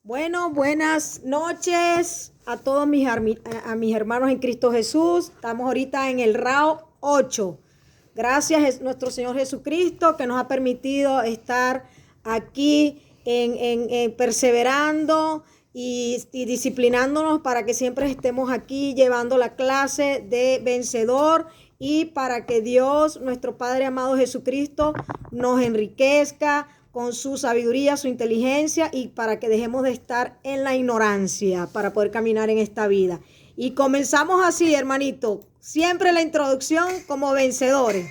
Bueno, buenas noches a todos mis hermanos en Cristo Jesús. Estamos ahorita en el round 8. Gracias a nuestro Señor Jesucristo que nos ha permitido estar aquí perseverando y disciplinándonos para que siempre estemos aquí llevando la clase de vencedor y para que Dios, nuestro Padre amado Jesucristo, nos enriquezca con su sabiduría, su inteligencia y para que dejemos de estar en la ignorancia para poder caminar en esta vida. Y comenzamos así, hermanito, siempre la introducción como vencedores.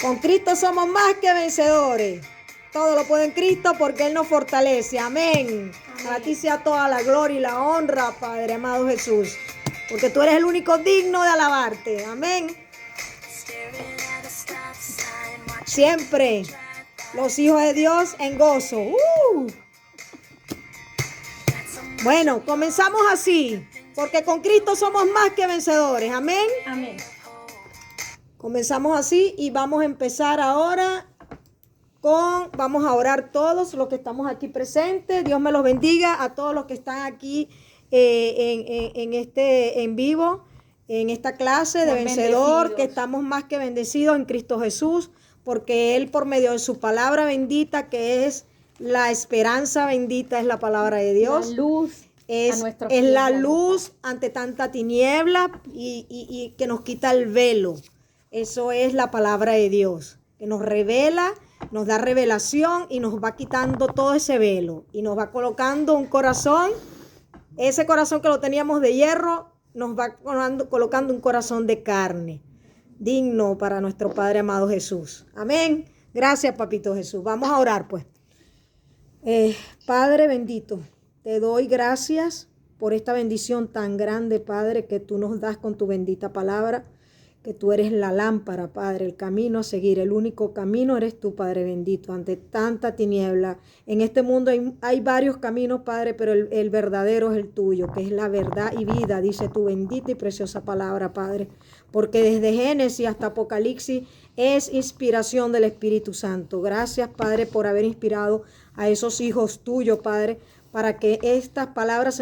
Con Cristo somos más que vencedores. Todo lo puedo en Cristo porque Él nos fortalece. Amén. Para ti sea toda la gloria y la honra, Padre amado Jesús, porque tú eres el único digno de alabarte. Amén. Siempre los hijos de Dios en gozo. Bueno, comenzamos así, porque con Cristo somos más que vencedores. Amén. Amén. Comenzamos así y vamos a empezar ahora vamos a orar todos los que estamos aquí presentes. Dios me los bendiga a todos los que están aquí en vivo, en esta clase de vencedor, que estamos más que bendecidos en Cristo Jesús, porque Él por medio de su palabra bendita, que es la esperanza bendita, es la palabra de Dios. La luz es la luz ante tanta tiniebla y que nos quita el velo. Eso es la palabra de Dios, que nos revela, nos da revelación y nos va quitando todo ese velo y nos va colocando un corazón. Ese corazón que lo teníamos de hierro nos va colocando un corazón de carne, digno para nuestro Padre amado Jesús. Amén. Gracias, Papito Jesús. Vamos a orar, pues. Padre bendito, te doy gracias por esta bendición tan grande, Padre, que tú nos das con tu bendita palabra, que tú eres la lámpara, Padre, el camino a seguir, el único camino eres tú, Padre bendito, ante tanta tiniebla. En este mundo hay varios caminos, Padre, pero el verdadero es el tuyo, que es la verdad y vida, dice tu bendita y preciosa palabra, Padre, porque desde Génesis hasta Apocalipsis es inspiración del Espíritu Santo. Gracias, Padre, por haber inspirado a esos hijos tuyos, Padre, para que estas palabras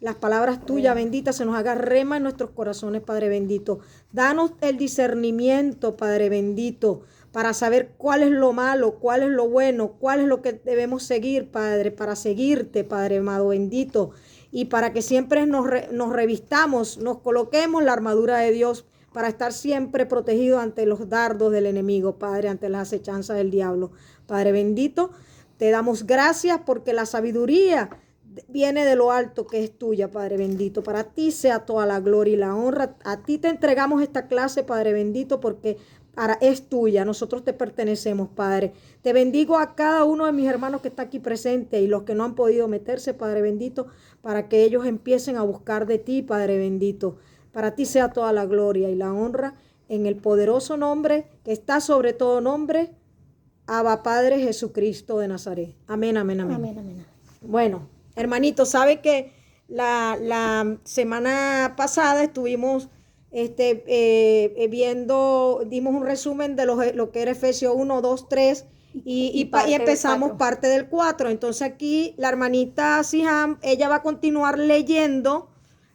las palabras tuyas benditas se nos haga rema en nuestros corazones, Padre bendito. Danos el discernimiento, Padre bendito, para saber cuál es lo malo, cuál es lo bueno, cuál es lo que debemos seguir, Padre, para seguirte, Padre amado bendito, y para que siempre nos revistamos, nos coloquemos la armadura de Dios, para estar siempre protegidos ante los dardos del enemigo, Padre, ante las acechanzas del diablo. Padre bendito, te damos gracias porque la sabiduría viene de lo alto que es tuya, Padre bendito. Para ti sea toda la gloria y la honra. A ti te entregamos esta clase, Padre bendito, porque es tuya. Nosotros te pertenecemos, Padre. Te bendigo a cada uno de mis hermanos que está aquí presente y los que no han podido meterse, Padre bendito, para que ellos empiecen a buscar de ti, Padre bendito. Para ti sea toda la gloria y la honra en el poderoso nombre que está sobre todo nombre, Abba Padre Jesucristo de Nazaret. Amén, amén, amén. Amén, amén. Bueno, hermanito, sabe que la semana pasada estuvimos dimos un resumen de lo que era Efesios 1, 2, 3 y empezamos parte del 4. Entonces aquí la hermanita Siham, ella va a continuar leyendo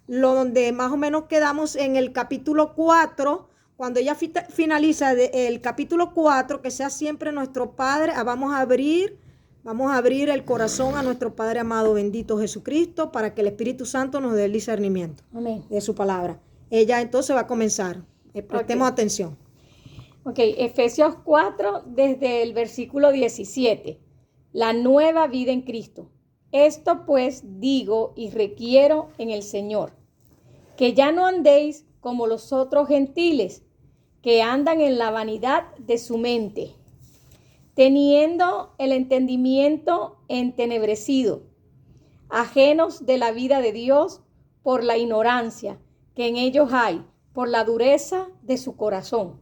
donde más o menos quedamos en el capítulo 4. Cuando ella finaliza el capítulo 4, que sea siempre nuestro Padre, vamos a abrir el corazón a nuestro Padre amado, bendito Jesucristo, para que el Espíritu Santo nos dé el discernimiento de su palabra. Ella entonces va a comenzar. Prestemos atención. Ok, Efesios 4, desde el versículo 17. La nueva vida en Cristo. Esto pues digo y requiero en el Señor, que ya no andéis como los otros gentiles, que andan en la vanidad de su mente, teniendo el entendimiento entenebrecido, ajenos de la vida de Dios por la ignorancia que en ellos hay, por la dureza de su corazón,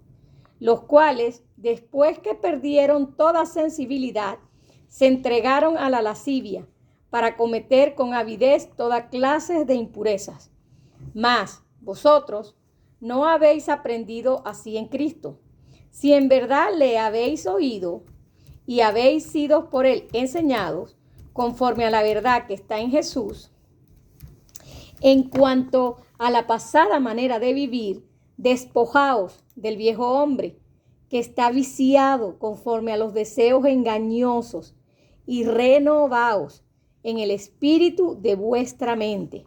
los cuales, después que perdieron toda sensibilidad, se entregaron a la lascivia, para cometer con avidez toda clase de impurezas. Mas vosotros no habéis aprendido así en Cristo, si en verdad le habéis oído y habéis sido por él enseñados conforme a la verdad que está en Jesús, en cuanto a la pasada manera de vivir, despojaos del viejo hombre, que está viciado conforme a los deseos engañosos, y renovaos en el espíritu de vuestra mente,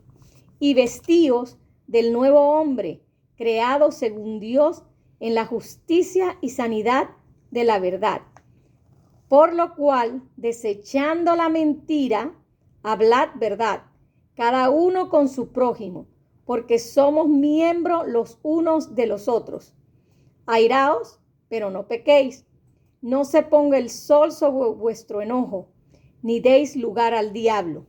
y vestíos del nuevo hombre, creado según Dios en la justicia y sanidad de la verdad. Por lo cual, desechando la mentira, hablad verdad, cada uno con su prójimo, porque somos miembros los unos de los otros. Airaos, pero no pequéis. No se ponga el sol sobre vuestro enojo, ni deis lugar al diablo.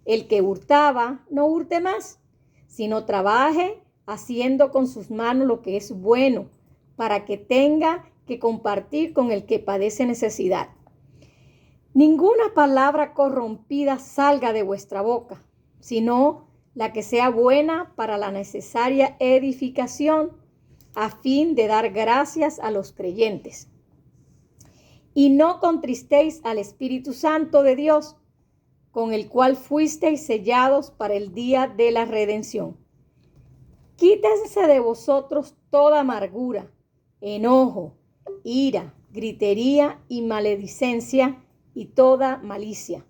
El que hurtaba, no hurte más, sino trabaje haciendo con sus manos lo que es bueno, para que tenga que compartir con el que padece necesidad. Ninguna palabra corrompida salga de vuestra boca, sino la que sea buena para la necesaria edificación, a fin de dar gracias a los creyentes. Y no contristéis al Espíritu Santo de Dios, con el cual fuisteis sellados para el día de la redención. Quítense de vosotros toda amargura, enojo, ira, gritería y maledicencia y toda malicia.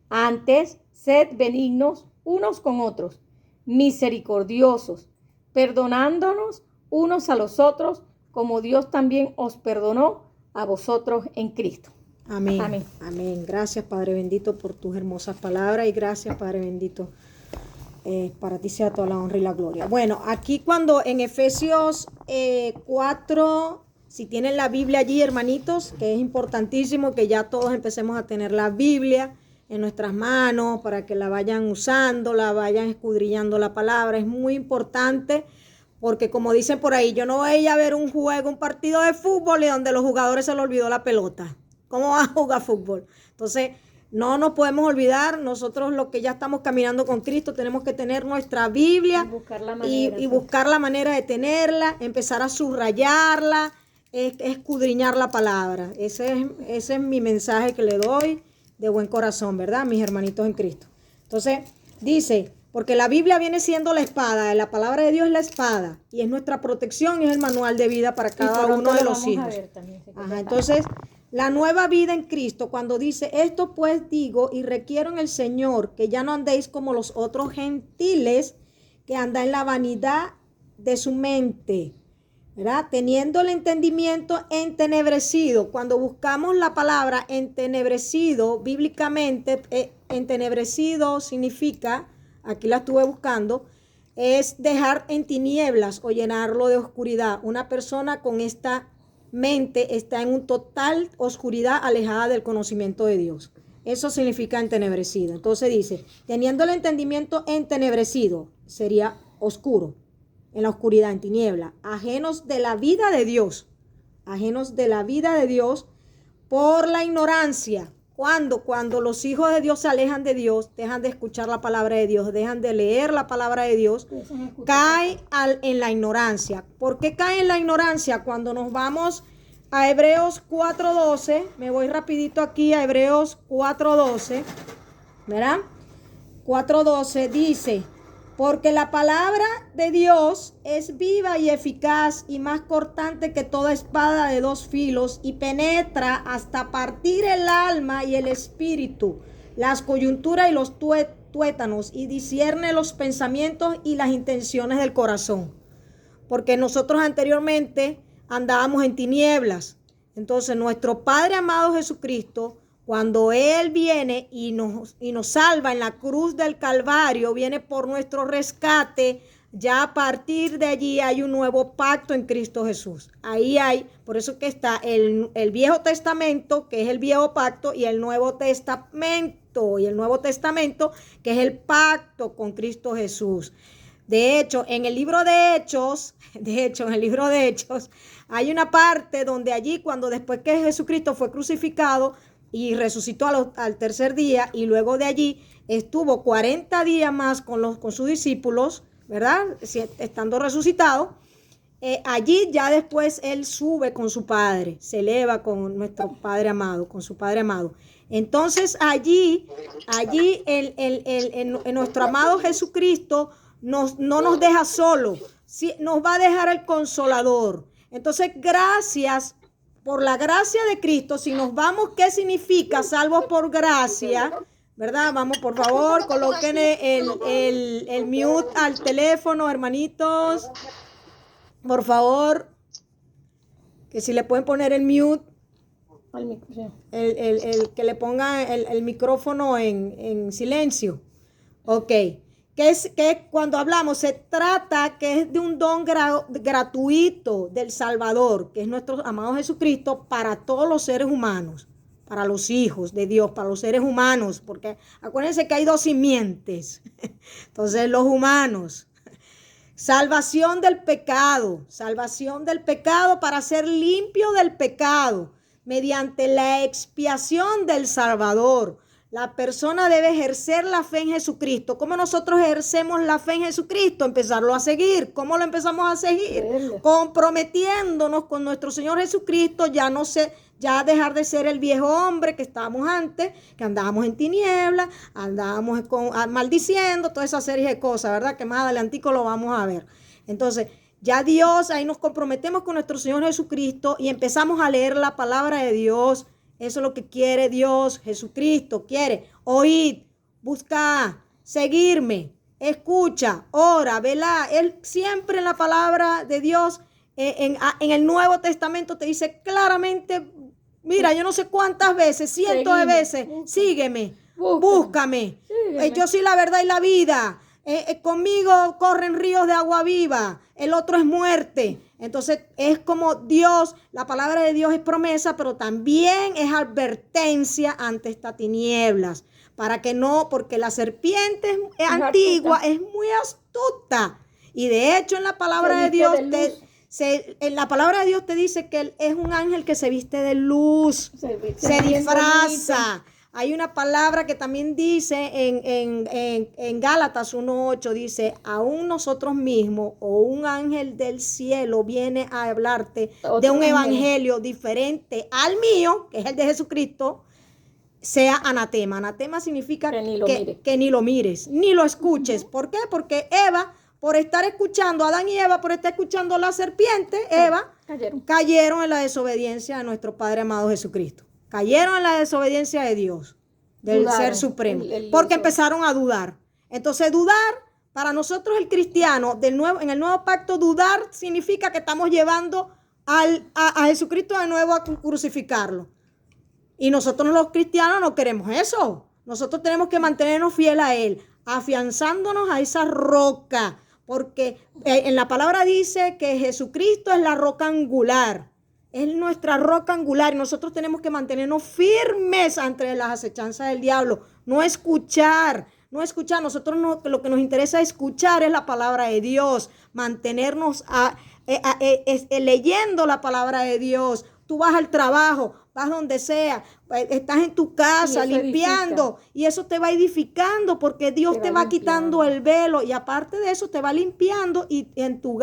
Antes, sed benignos unos con otros, misericordiosos, perdonándonos unos a los otros, como Dios también os perdonó a vosotros en Cristo. Amén. Amén. Amén. Gracias, Padre bendito, por tus hermosas palabras, y gracias, Padre bendito. Para ti sea toda la honra y la gloria. Bueno, aquí cuando en Efesios 4, si tienen la Biblia allí, hermanitos, que es importantísimo que ya todos empecemos a tener la Biblia en nuestras manos para que la vayan usando, la vayan escudriñando la palabra. Es muy importante porque, como dicen por ahí, yo no voy a ver un juego, un partido de fútbol y donde los jugadores se les olvidó la pelota. ¿Cómo van a jugar fútbol? Entonces, no nos podemos olvidar, nosotros los que ya estamos caminando con Cristo tenemos que tener nuestra Biblia y buscar la manera de tenerla, empezar a subrayarla, escudriñar la palabra. Ese es mi mensaje que le doy de buen corazón, ¿verdad? Mis hermanitos en Cristo. Entonces, dice, porque la Biblia viene siendo la espada, la palabra de Dios es la espada, y es nuestra protección y es el manual de vida para cada uno de los hijos. Ajá, entonces, la nueva vida en Cristo, cuando dice, esto pues digo y requiero en el Señor, que ya no andéis como los otros gentiles, que andan en la vanidad de su mente, ¿verdad? Teniendo el entendimiento entenebrecido. Cuando buscamos la palabra entenebrecido, bíblicamente, entenebrecido significa, aquí la estuve buscando, es dejar en tinieblas o llenarlo de oscuridad. Una persona con esta mente está en un total oscuridad, alejada del conocimiento de Dios. Eso significa entenebrecido. Entonces dice, teniendo el entendimiento entenebrecido, sería oscuro, en la oscuridad, en tiniebla, ajenos de la vida de Dios, por la ignorancia. Cuando los hijos de Dios se alejan de Dios, dejan de escuchar la palabra de Dios, dejan de leer la palabra de Dios, cae en la ignorancia. ¿Por qué cae en la ignorancia? Cuando nos vamos a Hebreos 4:12, me voy rapidito aquí a Hebreos 4:12, ¿verdad? 4:12 dice, porque la palabra de Dios es viva y eficaz y más cortante que toda espada de dos filos y penetra hasta partir el alma y el espíritu, las coyunturas y los tuétanos, y discierne los pensamientos y las intenciones del corazón. Porque nosotros anteriormente andábamos en tinieblas. Entonces nuestro Padre amado Jesucristo, cuando Él viene y nos salva en la cruz del Calvario, viene por nuestro rescate, ya a partir de allí hay un nuevo pacto en Cristo Jesús. Ahí hay, por eso que está el Viejo Testamento, que es el Viejo Pacto, y el Nuevo Testamento, que es el pacto con Cristo Jesús. De hecho, en el libro de Hechos, hay una parte donde allí, cuando después que Jesucristo fue crucificado y resucitó al tercer día, y luego de allí estuvo 40 días más con sus discípulos, ¿verdad? Estando resucitado. allí ya después él sube con su Padre, se eleva con nuestro Padre amado, con su Padre amado. Entonces allí en nuestro amado Jesucristo no nos deja solo, sí, nos va a dejar el Consolador. Entonces, gracias por la gracia de Cristo. Si nos vamos, ¿qué significa salvos por gracia? ¿Verdad? Vamos, por favor, coloquen el mute al teléfono, hermanitos. Por favor, que si le pueden poner el mute, que le pongan el micrófono en silencio. Ok. Que cuando hablamos se trata que es de un don gratuito del Salvador, que es nuestro amado Jesucristo, para todos los seres humanos, para los hijos de Dios, para los seres humanos, porque acuérdense que hay dos simientes. Entonces los humanos. Salvación del pecado para ser limpio del pecado mediante la expiación del Salvador. La persona debe ejercer la fe en Jesucristo. ¿Cómo nosotros ejercemos la fe en Jesucristo? Empezarlo a seguir. ¿Cómo lo empezamos a seguir? Comprometiéndonos con nuestro Señor Jesucristo, ya dejar de ser el viejo hombre que estábamos antes, que andábamos en tinieblas, andábamos maldiciendo, toda esa serie de cosas, ¿verdad? Que más adelantico lo vamos a ver. Entonces, ya Dios, ahí nos comprometemos con nuestro Señor Jesucristo y empezamos a leer la palabra de Dios. Eso es lo que quiere Dios, Jesucristo quiere. Oíd, busca, seguirme, escucha, ora, velá. Él siempre en la palabra de Dios, en el Nuevo Testamento te dice claramente, mira, yo no sé cuántas veces, cientos de veces, sígueme, búscame. Yo soy la verdad y la vida. Conmigo corren ríos de agua viva, el otro es muerte. Entonces es como Dios, la palabra de Dios es promesa, pero también es advertencia ante estas tinieblas, para que no, porque la serpiente es antigua, es muy astuta, y de hecho en la palabra de Dios en la palabra de Dios te dice que él es un ángel que se viste de luz, se disfraza. Hay una palabra que también dice en Gálatas 1:8, dice, aún nosotros mismos o un ángel del cielo viene a hablarte de un evangelio diferente al mío, que es el de Jesucristo, sea anatema. Anatema significa que ni lo mires, ni lo escuches. ¿Por qué? Porque Eva, por estar escuchando, Adán y Eva, por estar escuchando a la serpiente, Eva, cayeron en la desobediencia de nuestro Padre amado Jesucristo. Cayeron en la desobediencia de Dios, del Ser Supremo, porque empezaron a dudar. Entonces, dudar, para nosotros el cristiano, en el nuevo pacto, dudar significa que estamos llevando a Jesucristo de nuevo a crucificarlo. Y nosotros los cristianos no queremos eso. Nosotros tenemos que mantenernos fieles a Él, afianzándonos a esa roca, porque en la palabra dice que Jesucristo es la roca angular. Es nuestra roca angular y nosotros tenemos que mantenernos firmes ante las acechanzas del diablo. No escuchar. Nosotros lo que nos interesa escuchar es la palabra de Dios. Mantenernos leyendo la palabra de Dios. Tú vas al trabajo, vas donde sea, estás en tu casa limpiando y eso te va edificando porque Dios te va quitando el velo y aparte de eso te va limpiando y en tu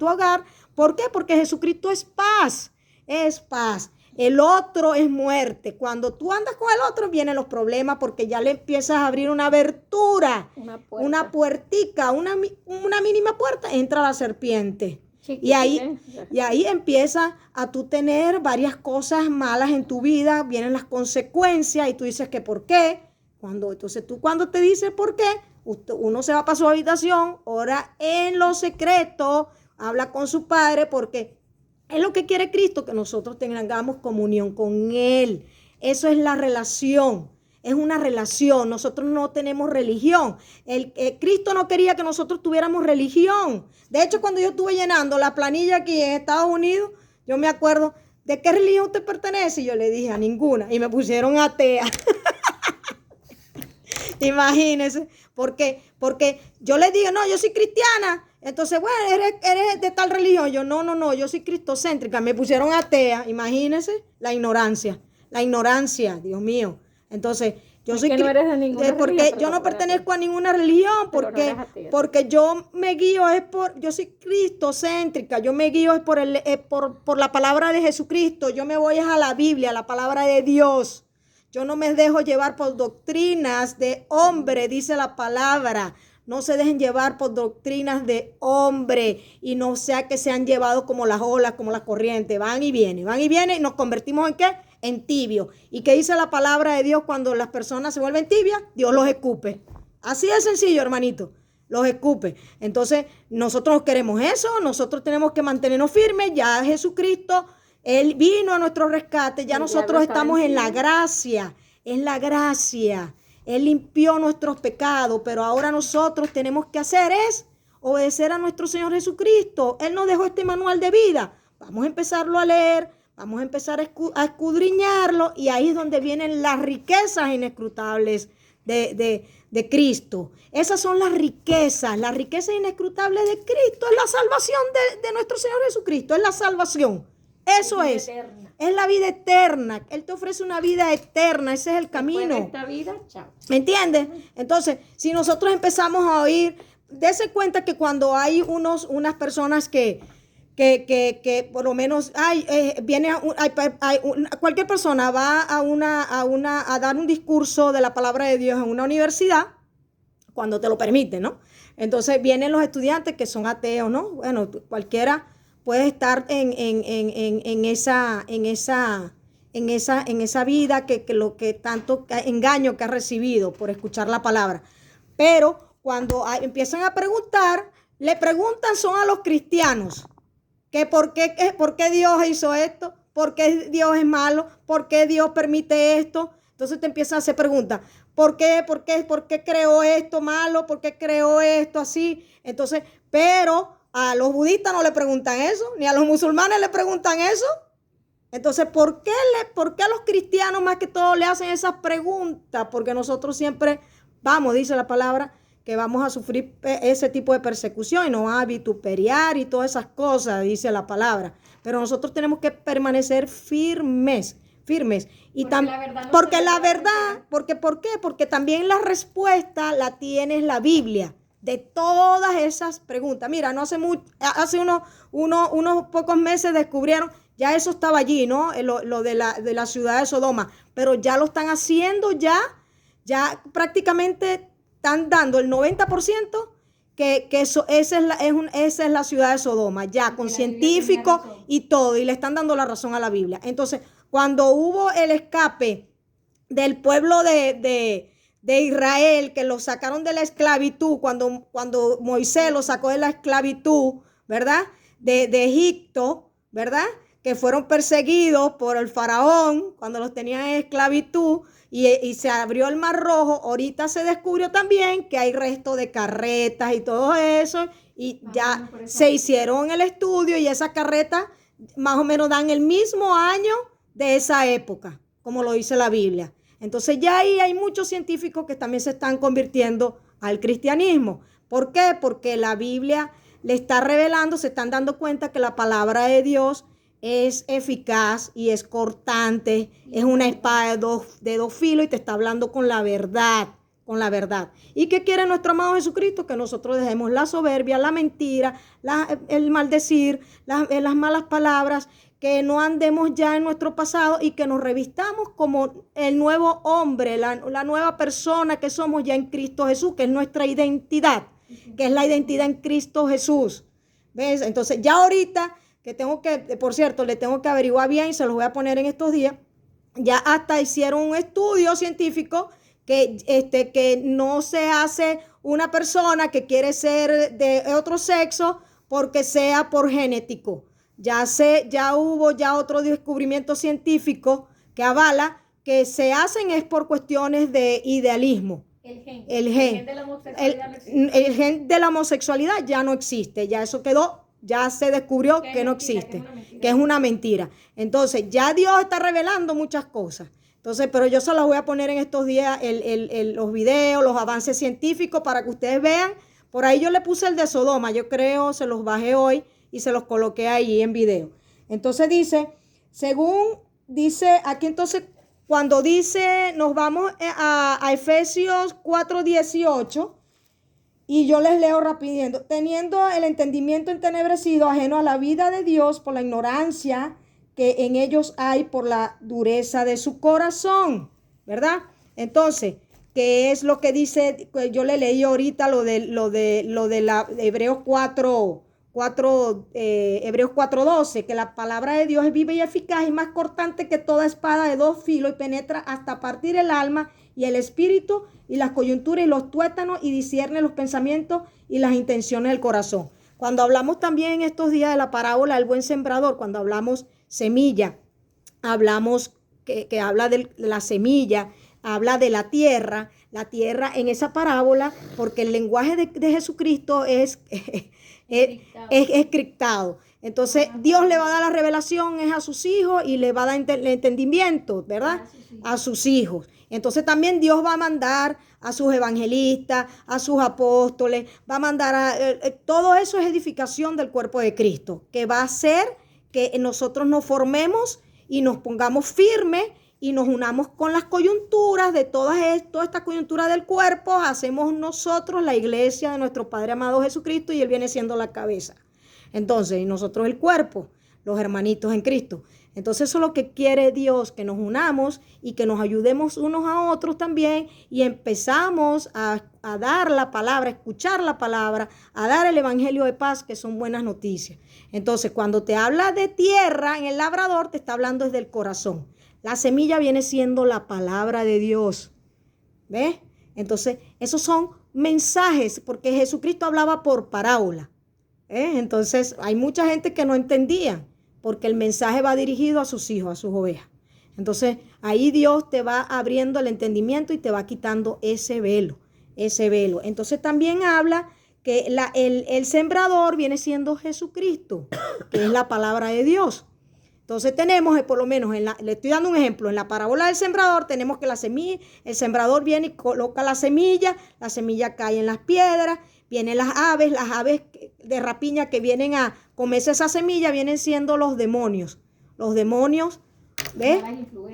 hogar. ¿Por qué? Porque Jesucristo es paz. Es paz. El otro es muerte. Cuando tú andas con el otro vienen los problemas porque ya le empiezas a abrir una abertura, una puertica, una mínima puerta, entra la serpiente. Y ahí empieza a tú tener varias cosas malas en tu vida, vienen las consecuencias y tú dices que ¿por qué? Entonces tú cuando te dices ¿por qué? Uno se va para su habitación, ora en lo secreto, habla con su Padre porque es lo que quiere Cristo, que nosotros tengamos comunión con Él. Eso es la relación. Es una relación. Nosotros no tenemos religión. Cristo no quería que nosotros tuviéramos religión. De hecho, cuando yo estuve llenando la planilla aquí en Estados Unidos, yo me acuerdo, ¿de qué religión usted pertenece? Y yo le dije, a ninguna. Y me pusieron atea. Imagínense. Porque yo le digo, no, yo soy cristiana. Entonces, bueno, eres de tal religión. Yo, no, yo soy cristocéntrica. Me pusieron atea. Imagínense la ignorancia, Dios mío. Entonces, yo Es soy que no eres de ninguna porque religión, pero yo no tampoco eres pertenezco a ninguna religión, pero no porque, eres atea. porque yo me guío yo soy cristocéntrica, yo me guío es por la palabra de Jesucristo, yo me voy a la Biblia, a la palabra de Dios. Yo no me dejo llevar por doctrinas de hombre, dice la palabra. No se dejen llevar por doctrinas de hombre y no sea que sean llevados como las olas, como las corrientes. Van y vienen y nos convertimos en ¿qué? En tibio. ¿Y qué dice la palabra de Dios cuando las personas se vuelven tibias? Dios los escupe. Así de sencillo, hermanito. Los escupe. Entonces, nosotros queremos eso, nosotros tenemos que mantenernos firmes. Ya Jesucristo, Él vino a nuestro rescate, ya nosotros estamos en la gracia, en la gracia. Él limpió nuestros pecados, pero ahora nosotros tenemos que hacer es obedecer a nuestro Señor Jesucristo. Él nos dejó este manual de vida. Vamos a empezarlo a leer, vamos a empezar a escudriñarlo y ahí es donde vienen las riquezas inescrutables de Cristo. Esas son las riquezas inescrutables de Cristo. Es la salvación de nuestro Señor Jesucristo, es la salvación. Eso es. Es la vida eterna. Él te ofrece una vida eterna. Ese es el camino. Después de esta vida, chao. ¿Me entiendes? Entonces, si nosotros empezamos a oír, dése cuenta que cuando hay unas personas que por lo menos cualquier persona va a dar un discurso de la palabra de Dios en una universidad, cuando te lo permite, ¿no? Entonces vienen los estudiantes que son ateos, ¿no? Bueno, cualquiera puede estar en esa vida que lo que tanto engaño que ha recibido por escuchar la palabra. Pero cuando empiezan a preguntar, le preguntan son a los cristianos que por qué Dios hizo esto, por qué Dios es malo, por qué Dios permite esto. Entonces te empiezan a hacer preguntas. ¿Por qué creó esto malo? ¿Por qué creó esto así? Entonces, pero a los budistas no le preguntan eso, ni a los musulmanes le preguntan eso. Entonces, ¿por qué a los cristianos más que todo le hacen esas preguntas? Porque nosotros siempre dice la palabra, que vamos a sufrir ese tipo de persecución y nos van a vituperiar y todas esas cosas, dice la palabra. Pero nosotros tenemos que permanecer firmes. Y ¿por qué? Porque también la respuesta la tiene la Biblia de todas esas preguntas. Mira, no hace unos pocos meses descubrieron, ya eso estaba allí, ¿no? Lo de la ciudad de Sodoma, pero ya lo están haciendo, ya prácticamente están dando el 90% que esa es la ciudad de Sodoma, ya con científicos y todo, y le están dando la razón a la Biblia. Entonces, cuando hubo el escape del pueblo de Israel, que lo sacaron de la esclavitud, cuando Moisés lo sacó de la esclavitud, ¿verdad? De Egipto, ¿verdad? Que fueron perseguidos por el faraón cuando los tenían en esclavitud y se abrió el Mar Rojo. Ahorita se descubrió también que hay restos de carretas y todo eso y ya se hicieron el estudio y esas carretas más o menos dan el mismo año de esa época, como lo dice la Biblia. Entonces ya ahí hay muchos científicos que también se están convirtiendo al cristianismo. ¿Por qué? Porque la Biblia le está revelando, se están dando cuenta que la palabra de Dios es eficaz y es cortante, es una espada de dos filos y te está hablando con la verdad. ¿Y qué quiere nuestro amado Jesucristo? Que nosotros dejemos la soberbia, la mentira, el maldecir, las malas palabras, que no andemos ya en nuestro pasado y que nos revistamos como el nuevo hombre, la nueva persona que somos ya en Cristo Jesús, que es nuestra identidad, que es la identidad en Cristo Jesús. ¿Ves? Entonces ya ahorita por cierto, le tengo que averiguar bien y se los voy a poner en estos días, ya hasta hicieron un estudio científico que no se hace una persona que quiere ser de otro sexo porque sea por genético. Ya hubo otro descubrimiento científico que avala que se hacen es por cuestiones de idealismo. El gen de la homosexualidad no existe. El gen de la homosexualidad ya no existe, ya eso quedó. Ya se descubrió que no existe, que es una mentira. Entonces, ya Dios está revelando muchas cosas. Entonces, pero yo se las voy a poner en estos días los videos, los avances científicos para que ustedes vean. Por ahí yo le puse el de Sodoma, yo creo, se los bajé hoy y se los coloqué ahí en video. Entonces dice aquí entonces, cuando dice, nos vamos a Efesios 4:18, y yo les leo rapidito. Teniendo el entendimiento entenebrecido, ajeno a la vida de Dios por la ignorancia que en ellos hay por la dureza de su corazón, ¿verdad? Entonces, ¿qué es lo que dice? Yo le leí ahorita lo de la Hebreos 4:12, que la palabra de Dios es viva y eficaz y más cortante que toda espada de dos filos y penetra hasta partir el alma y el espíritu y las coyunturas y los tuétanos y discierne los pensamientos y las intenciones del corazón. Cuando hablamos también en estos días de la parábola del buen sembrador, cuando hablamos semilla, hablamos que habla de la semilla, habla de la tierra en esa parábola, porque el lenguaje de Jesucristo es criptado. Entonces Dios le va a dar la revelación a sus hijos y le va a dar el entendimiento, ¿verdad? A sus hijos. Entonces también Dios va a mandar a sus evangelistas, a sus apóstoles, va a mandar todo eso es edificación del cuerpo de Cristo, que va a hacer que nosotros nos formemos y nos pongamos firmes y nos unamos con las coyunturas de toda esta coyuntura del cuerpo. Hacemos nosotros la iglesia de nuestro Padre amado Jesucristo y Él viene siendo la cabeza. Entonces, y nosotros el cuerpo, los hermanitos en Cristo. Entonces eso es lo que quiere Dios, que nos unamos y que nos ayudemos unos a otros también y empezamos a dar la palabra, a escuchar la palabra, a dar el evangelio de paz, que son buenas noticias. Entonces, cuando te habla de tierra en el labrador, te está hablando desde el corazón. La semilla viene siendo la palabra de Dios. ¿Ves? Entonces, esos son mensajes, porque Jesucristo hablaba por parábola. Entonces, hay mucha gente que no entendía, porque el mensaje va dirigido a sus hijos, a sus ovejas. Entonces, ahí Dios te va abriendo el entendimiento y te va quitando ese velo. Entonces, también habla que el sembrador viene siendo Jesucristo, que es la palabra de Dios. Entonces tenemos, por lo menos, le estoy dando un ejemplo, en la parábola del sembrador tenemos que el sembrador viene y coloca la semilla cae en las piedras, vienen las aves de rapiña que vienen a comerse esa semilla, vienen siendo los demonios. Los demonios, ¿ves?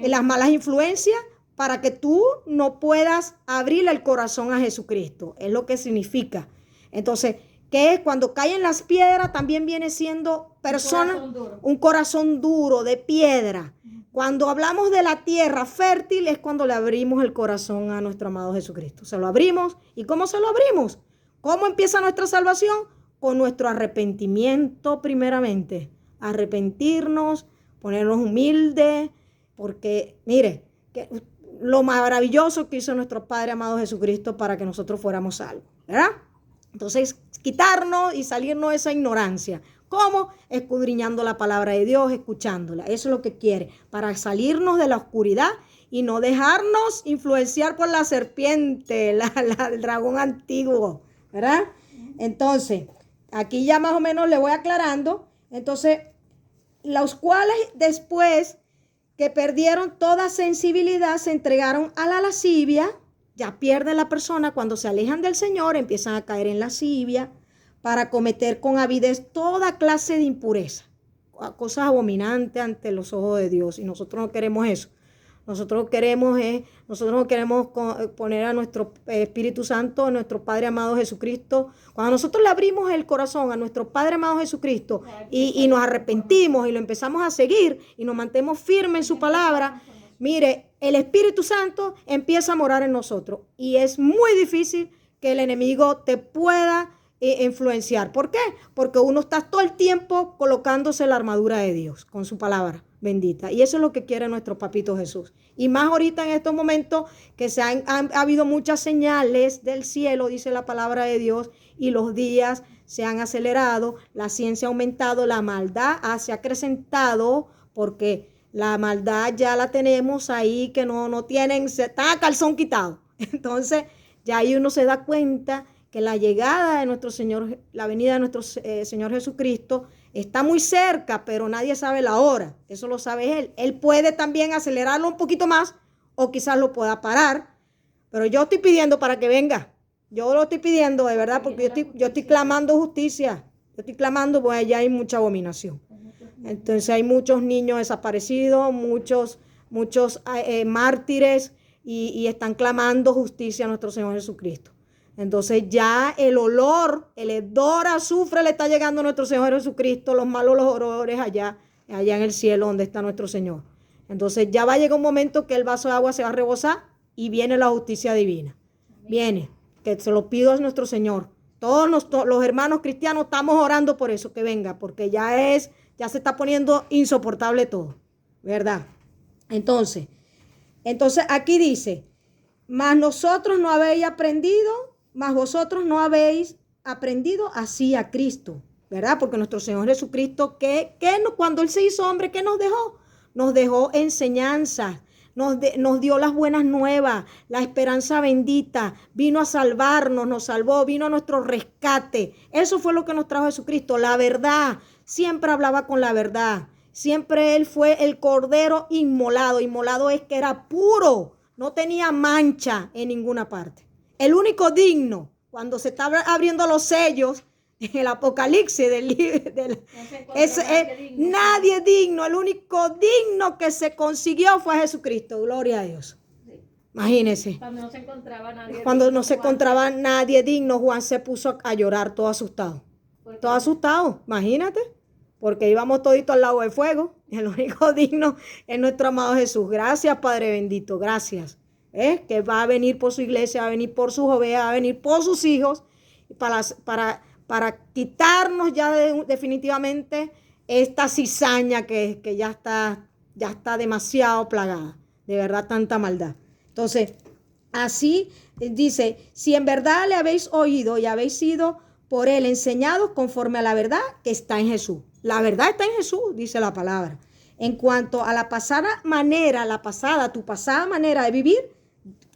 Las malas influencias, para que tú no puedas abrirle el corazón a Jesucristo, es lo que significa. Entonces, que es cuando caen las piedras, también viene siendo un corazón duro de piedra. Cuando hablamos de la tierra fértil es cuando le abrimos el corazón a nuestro amado Jesucristo. Se lo abrimos. ¿Y cómo se lo abrimos? ¿Cómo empieza nuestra salvación? Con nuestro arrepentimiento primeramente. Arrepentirnos, ponernos humildes, porque mire, lo maravilloso que hizo nuestro Padre amado Jesucristo para que nosotros fuéramos salvos, ¿verdad? Entonces, quitarnos y salirnos de esa ignorancia. ¿Cómo? Escudriñando la palabra de Dios, escuchándola. Eso es lo que quiere, para salirnos de la oscuridad y no dejarnos influenciar por la serpiente, el dragón antiguo, ¿verdad? Entonces, aquí ya más o menos le voy aclarando. Entonces, los cuales después que perdieron toda sensibilidad se entregaron a la lascivia. Ya pierde la persona cuando se alejan del Señor, empiezan a caer en lascivia para cometer con avidez toda clase de impureza, cosas abominantes ante los ojos de Dios. Y nosotros no queremos eso. Nosotros no queremos poner a nuestro Espíritu Santo, a nuestro Padre amado Jesucristo. Cuando nosotros le abrimos el corazón a nuestro Padre amado Jesucristo y nos arrepentimos y lo empezamos a seguir y nos mantenemos firmes en su palabra, mire, el Espíritu Santo empieza a morar en nosotros y es muy difícil que el enemigo te pueda influenciar. ¿Por qué? Porque uno está todo el tiempo colocándose la armadura de Dios con su palabra bendita. Y eso es lo que quiere nuestro papito Jesús. Y más ahorita en estos momentos que ha habido muchas señales del cielo, dice la palabra de Dios, y los días se han acelerado, la ciencia ha aumentado, la maldad se ha acrecentado, porque la maldad ya la tenemos ahí, que no tienen, está a calzón quitado. Entonces, ya ahí uno se da cuenta que la llegada de nuestro Señor, la venida de nuestro Señor Jesucristo está muy cerca, pero nadie sabe la hora. Eso lo sabe Él. Él puede también acelerarlo un poquito más o quizás lo pueda parar. Pero yo estoy pidiendo para que venga. Yo lo estoy pidiendo de verdad porque yo estoy clamando justicia. Yo estoy clamando porque allá hay mucha abominación. Entonces hay muchos niños desaparecidos, muchos mártires y están clamando justicia a nuestro Señor Jesucristo. Entonces ya el hedor a azufre le está llegando a nuestro Señor Jesucristo, los malos olores allá en el cielo donde está nuestro Señor. Entonces ya va a llegar un momento que el vaso de agua se va a rebosar y viene la justicia divina. Viene, que se lo pido a nuestro Señor. Todos los hermanos cristianos estamos orando por eso, que venga, porque ya se está poniendo insoportable todo, ¿verdad? Entonces aquí dice, mas vosotros no habéis aprendido así a Cristo, ¿verdad? Porque nuestro Señor Jesucristo, cuando Él se hizo hombre, ¿qué nos dejó? Nos dejó enseñanza, nos dio las buenas nuevas, la esperanza bendita, vino a salvarnos, nos salvó, vino a nuestro rescate. Eso fue lo que nos trajo Jesucristo, la verdad. Siempre hablaba con la verdad. Siempre Él fue el cordero inmolado. Inmolado es que era puro, no tenía mancha en ninguna parte. El único digno, cuando se está abriendo los sellos, en el Apocalipsis nadie digno, el único digno que se consiguió fue Jesucristo. Gloria a Dios. Sí. Imagínense. Cuando no se encontraba nadie digno, Juan se puso a llorar todo asustado. Todo asustado, imagínate. Porque íbamos toditos al lago de fuego. El único digno es nuestro amado Jesús. Gracias, Padre bendito, gracias. Que va a venir por su iglesia, va a venir por sus ovejas, va a venir por sus hijos para quitarnos ya definitivamente esta cizaña que ya está demasiado plagada. De verdad, tanta maldad. Entonces, así dice, si en verdad le habéis oído y habéis sido por Él enseñados conforme a la verdad que está en Jesús. La verdad está en Jesús, dice la palabra. En cuanto a tu pasada manera de vivir,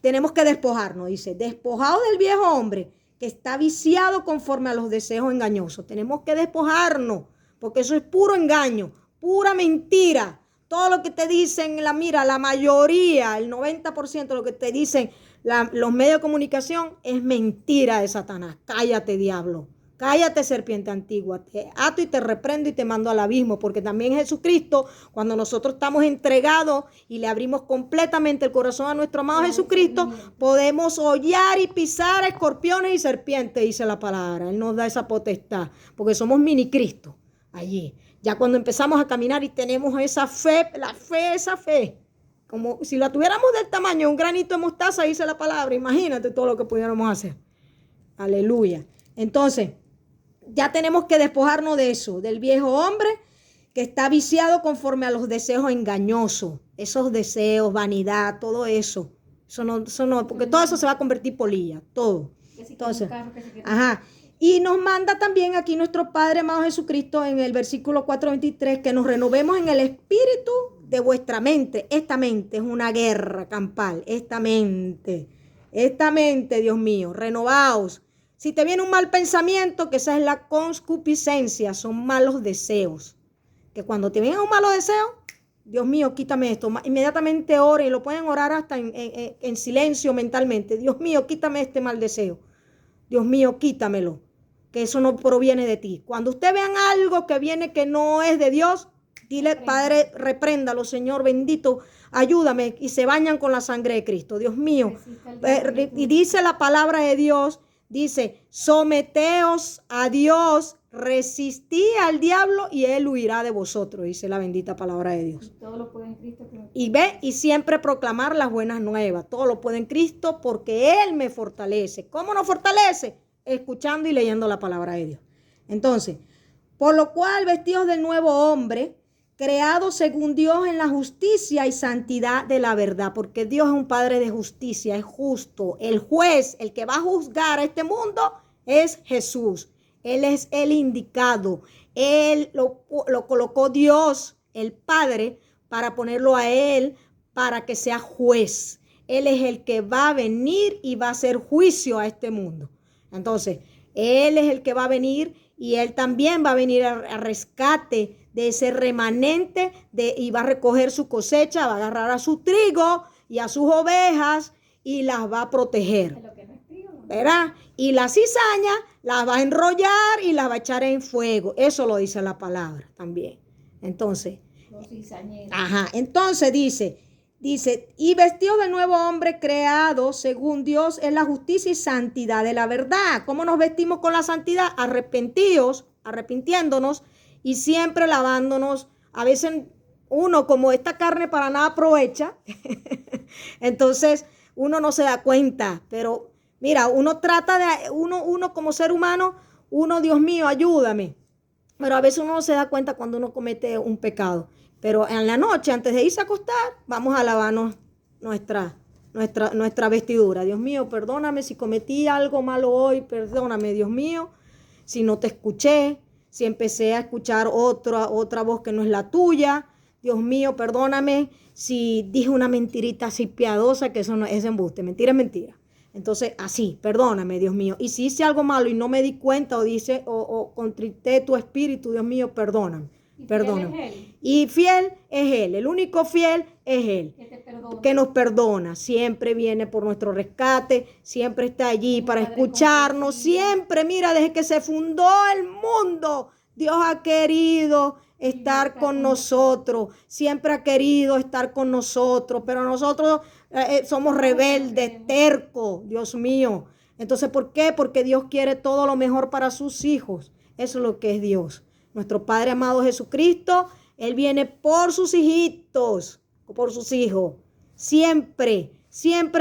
tenemos que despojarnos, dice, despojado del viejo hombre que está viciado conforme a los deseos engañosos. Tenemos que despojarnos, porque eso es puro engaño, pura mentira. Todo lo que te dicen, la mayoría, el 90% de lo que te dicen los medios de comunicación es mentira de Satanás. Cállate, diablo. Cállate, serpiente antigua, te ato y te reprendo y te mando al abismo, porque también Jesucristo, cuando nosotros estamos entregados y le abrimos completamente el corazón a nuestro amado Jesucristo, podemos hollar y pisar escorpiones y serpientes, dice la palabra. Él nos da esa potestad, porque somos mini Cristo allí. Ya cuando empezamos a caminar y tenemos esa fe, esa fe, como si la tuviéramos del tamaño de un granito de mostaza, dice la palabra, imagínate todo lo que pudiéramos hacer. Aleluya. Entonces, ya tenemos que despojarnos de eso, del viejo hombre que está viciado conforme a los deseos engañosos, esos deseos, vanidad, todo eso. Eso no, porque todo eso se va a convertir polilla, todo. Entonces, y nos manda también aquí nuestro Padre amado Jesucristo en el versículo 4:23 que nos renovemos en el espíritu de vuestra mente. Esta mente es una guerra campal, esta mente, Dios mío, renovaos. Si te viene un mal pensamiento, que esa es la concupiscencia, son malos deseos. Que cuando te viene un malo deseo, Dios mío, quítame esto. Inmediatamente oren, y lo pueden orar hasta en silencio mentalmente. Dios mío, quítame este mal deseo. Dios mío, quítamelo. Que eso no proviene de ti. Cuando ustedes vean algo que viene que no es de Dios, dile, Padre, repréndalo, Señor bendito, ayúdame. Y se bañan con la sangre de Cristo. Dios mío. Y dice la palabra de Dios, dice, someteos a Dios, resistí al diablo y él huirá de vosotros, dice la bendita palabra de Dios. Todo lo puede en Cristo. Y siempre proclamar las buenas nuevas. Todo lo puede en Cristo porque Él me fortalece. ¿Cómo nos fortalece? Escuchando y leyendo la palabra de Dios. Entonces, por lo cual vestidos del nuevo hombre, creado según Dios en la justicia y santidad de la verdad, porque Dios es un Padre de justicia, es justo. El juez, el que va a juzgar a este mundo es Jesús. Él es el indicado. Él lo colocó Dios, el Padre, para ponerlo a Él, para que sea juez. Él es el que va a venir y va a hacer juicio a este mundo. Entonces, Él es el que va a venir y Él también va a venir a rescate de ese remanente y va a recoger su cosecha, va a agarrar a su trigo y a sus ovejas y las va a proteger. ¿Verdad? Y la cizaña las va a enrollar y las va a echar en fuego. Eso lo dice la palabra también. Entonces, entonces dice, Dice, y vestido del nuevo hombre creado según Dios en la justicia y santidad de la verdad. ¿Cómo nos vestimos con la santidad? Arrepintiéndonos y siempre lavándonos. A veces uno, como esta carne para nada aprovecha, entonces uno no se da cuenta. Pero mira, uno trata de, uno como ser humano, Dios mío, ayúdame. Pero a veces uno no se da cuenta cuando uno comete un pecado. Pero en la noche, antes de irse a acostar, vamos a lavarnos nuestra vestidura. Dios mío, perdóname si cometí algo malo hoy. Perdóname, Dios mío, si no te escuché, si empecé a escuchar otra voz que no es la tuya. Dios mío, perdóname si dije una mentirita así piadosa, que eso no es embuste. Mentira es mentira. Entonces, así, perdóname, Dios mío. Y si hice algo malo y no me di cuenta o contrité tu espíritu, Dios mío, perdóname. Perdóname. Y fiel es Él. El único fiel es Él. Que nos perdona. Siempre viene por nuestro rescate. Siempre está allí para escucharnos. Siempre, mira, desde que se fundó el mundo, Dios ha querido estar con nosotros. Siempre ha querido estar con nosotros. Pero nosotros somos rebeldes, tercos, Dios mío. Entonces, ¿por qué? Porque Dios quiere todo lo mejor para sus hijos. Eso es lo que es Dios. Nuestro Padre amado Jesucristo, Él viene por sus hijitos, por sus hijos. Siempre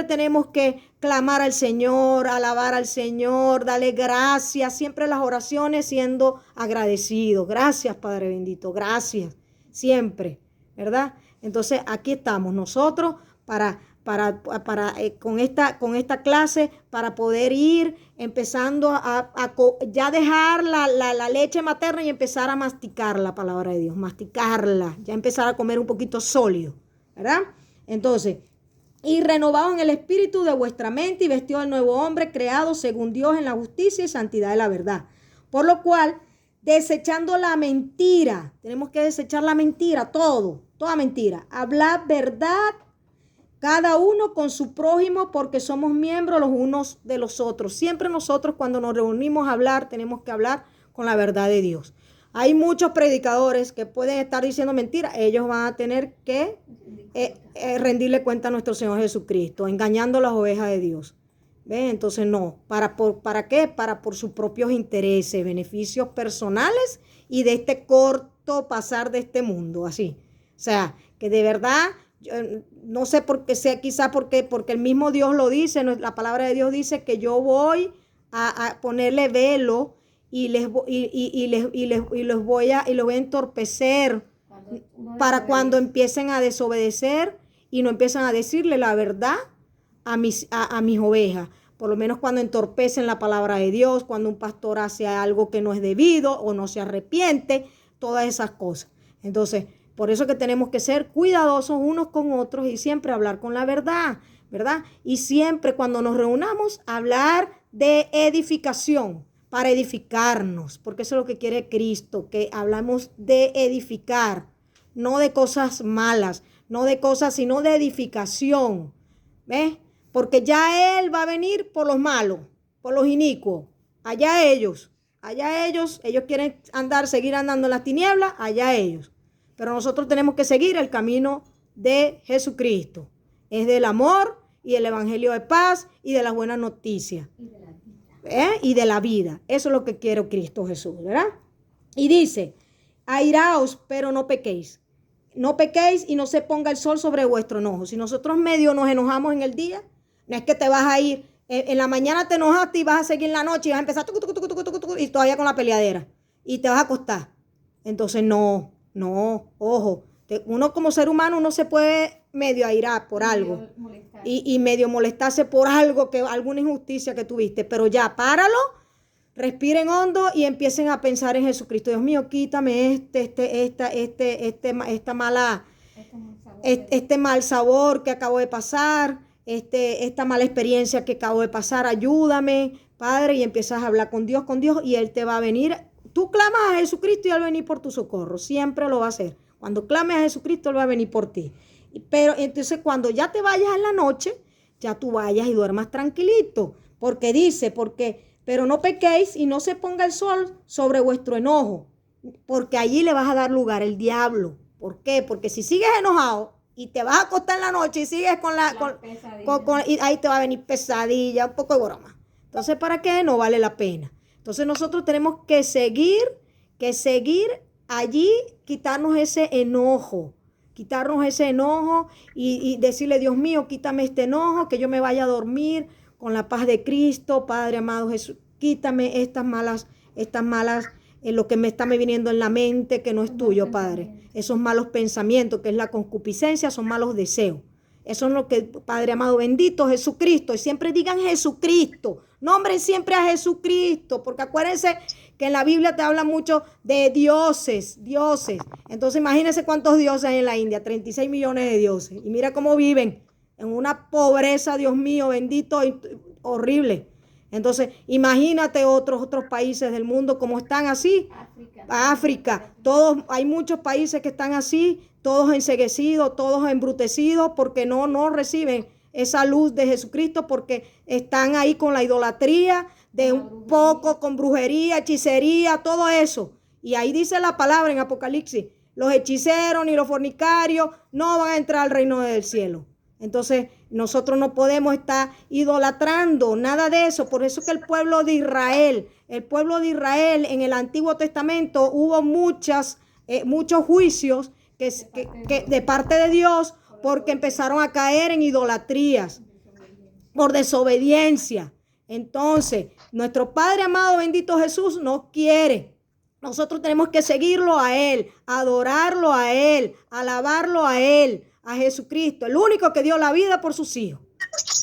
tenemos que clamar al Señor, alabar al Señor, darle gracias. Siempre las oraciones siendo agradecidos. Gracias, Padre bendito, gracias. Siempre, ¿verdad? Entonces, aquí estamos nosotros con esta clase para poder ir empezando a ya dejar la leche materna y empezar a masticar la palabra de Dios, masticarla, ya empezar a comer un poquito sólido, ¿verdad? Entonces, y renovados en el espíritu de vuestra mente y vestido del nuevo hombre creado según Dios en la justicia y santidad de la verdad. Por lo cual, desechando la mentira, tenemos que desechar la mentira, toda mentira, hablar verdad, cada uno con su prójimo, porque somos miembros los unos de los otros. Siempre nosotros cuando nos reunimos a hablar, tenemos que hablar con la verdad de Dios. Hay muchos predicadores que pueden estar diciendo mentiras. Ellos van a tener que rendirle cuenta a nuestro Señor Jesucristo, engañando a las ovejas de Dios. ¿Ven? Entonces no. ¿Para qué? Para por sus propios intereses, beneficios personales y de este corto pasar de este mundo. Así. O sea, que de verdad... Yo no sé por qué sea, quizá porque el mismo Dios lo dice, la palabra de Dios dice que yo voy a ponerle velo y los voy a entorpecer para cuando empiecen a desobedecer y no empiezan a decirle la verdad a mis ovejas. Por lo menos cuando entorpecen la palabra de Dios, cuando un pastor hace algo que no es debido o no se arrepiente, todas esas cosas. Entonces, por eso que tenemos que ser cuidadosos unos con otros y siempre hablar con la verdad, ¿verdad? Y siempre cuando nos reunamos, hablar de edificación para edificarnos, porque eso es lo que quiere Cristo, que hablamos de edificar, no de cosas malas, no de cosas, sino de edificación, ¿ves? Porque ya Él va a venir por los malos, por los inicuos, allá ellos quieren seguir andando en las tinieblas, allá ellos. Pero nosotros tenemos que seguir el camino de Jesucristo. Es del amor y del evangelio de paz y de las buenas noticias. Y de la vida. Eso es lo que quiere Cristo Jesús, ¿verdad? Y dice, airaos, pero no pequéis. No pequéis y no se ponga el sol sobre vuestro enojo. Si nosotros medio nos enojamos en el día, no es que te vas a ir. En la mañana te enojaste y vas a seguir en la noche y vas a empezar y todavía con la peleadera. Y te vas a acostar. Entonces no, ojo. Uno como ser humano, uno se puede medio airar por algo. Y medio molestarse por algo, alguna injusticia que tuviste. Pero ya, páralo, respiren hondo y empiecen a pensar en Jesucristo. Dios mío, quítame este mal sabor que acabo de pasar, esta mala experiencia que acabo de pasar. Ayúdame, Padre, y empiezas a hablar con Dios, y Él te va a venir. Tú clamas a Jesucristo y Él va a venir por tu socorro. Siempre lo va a hacer. Cuando clames a Jesucristo, Él va a venir por ti. Pero entonces cuando ya te vayas en la noche, ya tú vayas y duermas tranquilito. Porque dice, pero no pequéis y no se ponga el sol sobre vuestro enojo. Porque allí le vas a dar lugar al diablo. ¿Por qué? Porque si sigues enojado, y te vas a acostar en la noche y sigues y ahí te va a venir pesadilla, un poco de broma. Entonces, ¿para qué? No vale la pena. Entonces nosotros tenemos que seguir allí, quitarnos ese enojo y decirle, Dios mío, quítame este enojo, que yo me vaya a dormir con la paz de Cristo. Padre amado Jesús, quítame estas malas, lo que me está viniendo en la mente que no es tuyo, Padre. Esos malos pensamientos, que es la concupiscencia, son malos deseos. Eso es lo que, Padre amado, bendito Jesucristo. Y siempre digan Jesucristo. Nombren siempre a Jesucristo. Porque acuérdense que en la Biblia te habla mucho de dioses. Entonces imagínense cuántos dioses hay en la India. 36 millones de dioses. Y mira cómo viven. En una pobreza, Dios mío, bendito, horrible. Entonces, imagínate otros países del mundo como están así. África. Hay muchos países que están así, todos enceguecidos, todos embrutecidos, porque no reciben esa luz de Jesucristo, porque están ahí con la idolatría, un poco con brujería, hechicería, todo eso. Y ahí dice la palabra en Apocalipsis, los hechiceros ni los fornicarios no van a entrar al reino del cielo. Entonces, nosotros no podemos estar idolatrando nada de eso. Por eso que el pueblo de Israel en el Antiguo Testamento hubo muchos juicios que de parte de Dios, porque empezaron a caer en idolatrías, por desobediencia. Entonces, nuestro Padre amado, bendito Jesús, nos quiere. Nosotros tenemos que seguirlo a Él, adorarlo a Él, alabarlo a Él, a Jesucristo, el único que dio la vida por sus hijos.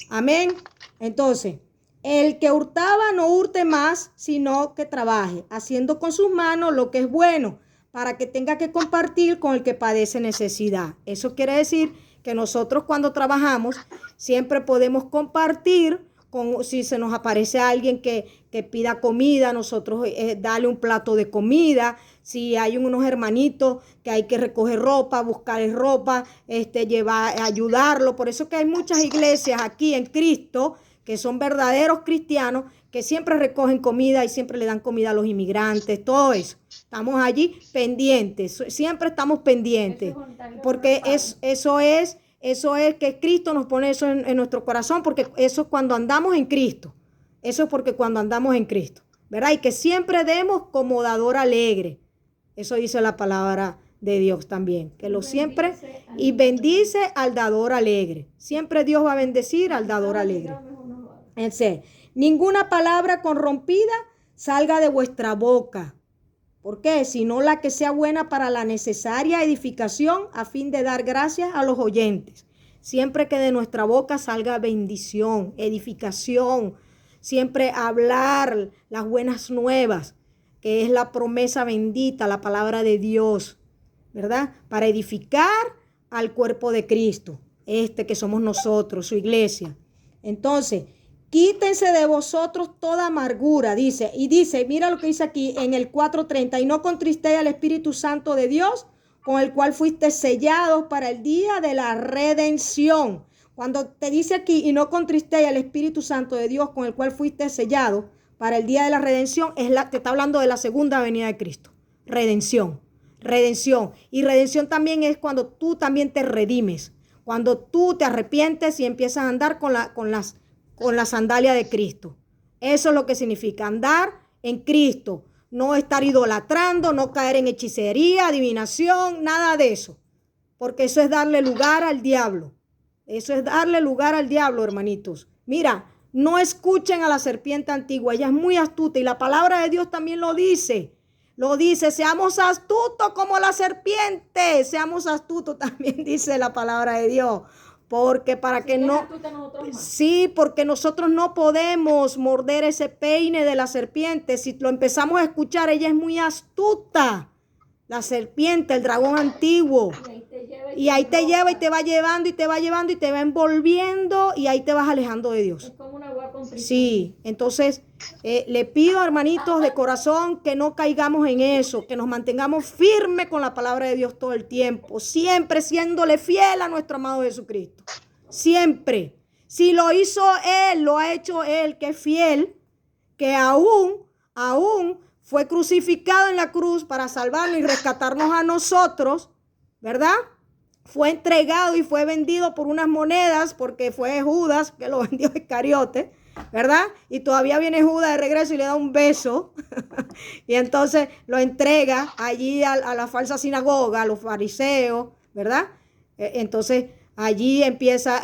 Amén. Entonces, el que hurtaba no hurte más, sino que trabaje, haciendo con sus manos lo que es bueno, para que tenga que compartir con el que padece necesidad. Eso quiere decir que nosotros cuando trabajamos siempre podemos compartir. Si se nos aparece alguien que pida comida, nosotros darle un plato de comida. Si hay unos hermanitos que hay que recoger ropa, buscarles ropa, ayudarlo. Por eso que hay muchas iglesias aquí en Cristo que son verdaderos cristianos, que siempre recogen comida y siempre le dan comida a los inmigrantes, todo eso. Estamos allí pendientes, siempre estamos pendientes, porque eso es que Cristo nos pone eso en nuestro corazón, porque eso es cuando andamos en Cristo. Eso es porque cuando andamos en Cristo, ¿verdad? Y que siempre demos como dador alegre. Eso dice la palabra de Dios también. Que lo siempre, y bendice al dador alegre. Siempre Dios va a bendecir al dador alegre. Entonces, ninguna palabra corrompida salga de vuestra boca. ¿Por qué? Sino la que sea buena para la necesaria edificación, a fin de dar gracias a los oyentes. Siempre que de nuestra boca salga bendición, edificación, siempre hablar las buenas nuevas, que es la promesa bendita, la palabra de Dios, ¿verdad? Para edificar al cuerpo de Cristo, que somos nosotros, su iglesia. Entonces, quítense de vosotros toda amargura, dice, mira lo que dice aquí en el 4:30, y no contristéis al Espíritu Santo de Dios, con el cual fuiste sellados para el día de la redención. Cuando te dice aquí, y no contristéis al Espíritu Santo de Dios, con el cual fuiste sellados para el día de la redención, te está hablando de la segunda venida de Cristo. Redención. Y redención también es cuando tú también te redimes, cuando tú te arrepientes y empiezas a andar con la sandalia de Cristo. Eso es lo que significa andar en Cristo. No estar idolatrando, no caer en hechicería, adivinación, nada de eso. Porque eso es darle lugar al diablo. Hermanitos. Mira, no escuchen a la serpiente antigua. Ella es muy astuta y la palabra de Dios también lo dice. Seamos astutos como la serpiente. Seamos astutos también dice la palabra de Dios. Porque porque nosotros no podemos morder ese peine de la serpiente. Si lo empezamos a escuchar, ella es muy astuta. La serpiente, el dragón antiguo. Y ahí te lleva y te va llevando y te va llevando y te va envolviendo y ahí te vas alejando de Dios. Es como una agua con prisión. Sí, entonces le pido, hermanitos, de corazón que no caigamos en eso, que nos mantengamos firmes con la palabra de Dios todo el tiempo, siempre siéndole fiel a nuestro amado Jesucristo. Siempre. Si lo hizo Él, lo ha hecho Él, que es fiel, que aún fue crucificado en la cruz para salvarnos y rescatarnos a nosotros, ¿verdad? fue entregado y fue vendido por unas monedas, porque fue Judas que lo vendió a Iscariote, ¿verdad? Y todavía viene Judas de regreso y le da un beso. Y entonces lo entrega allí a la falsa sinagoga, a los fariseos, ¿verdad? Entonces allí empieza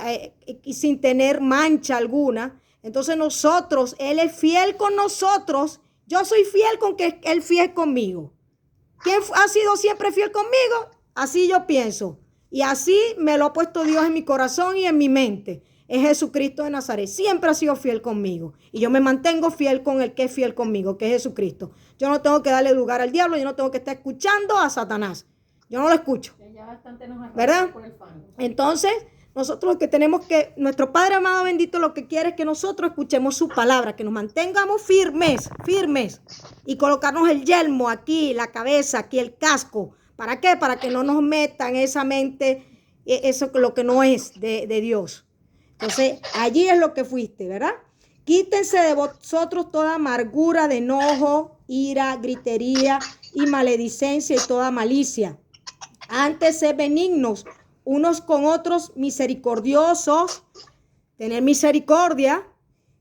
sin tener mancha alguna. Entonces nosotros, Él es fiel con nosotros. Yo soy fiel con que Él fiel conmigo. ¿Quién ha sido siempre fiel conmigo? Así yo pienso. Y así me lo ha puesto Dios en mi corazón y en mi mente. Es Jesucristo de Nazaret. Siempre ha sido fiel conmigo. Y yo me mantengo fiel con el que es fiel conmigo, que es Jesucristo. Yo no tengo que darle lugar al diablo. Yo no tengo que estar escuchando a Satanás. Yo no lo escucho. Ya bastante nos ¿verdad? por el fango. Entonces, nosotros lo que tenemos que, nuestro Padre amado bendito, lo que quiere es que nosotros escuchemos su palabra, que nos mantengamos firmes y colocarnos el yelmo aquí, la cabeza, aquí el casco. ¿Para qué? Para que no nos metan esa mente, eso lo que no es de Dios. Entonces, allí es lo que fuiste, ¿verdad? Quítense de vosotros toda amargura, de enojo, ira, gritería y maledicencia y toda malicia. Antes sed benignos unos con otros, misericordiosos, tener misericordia,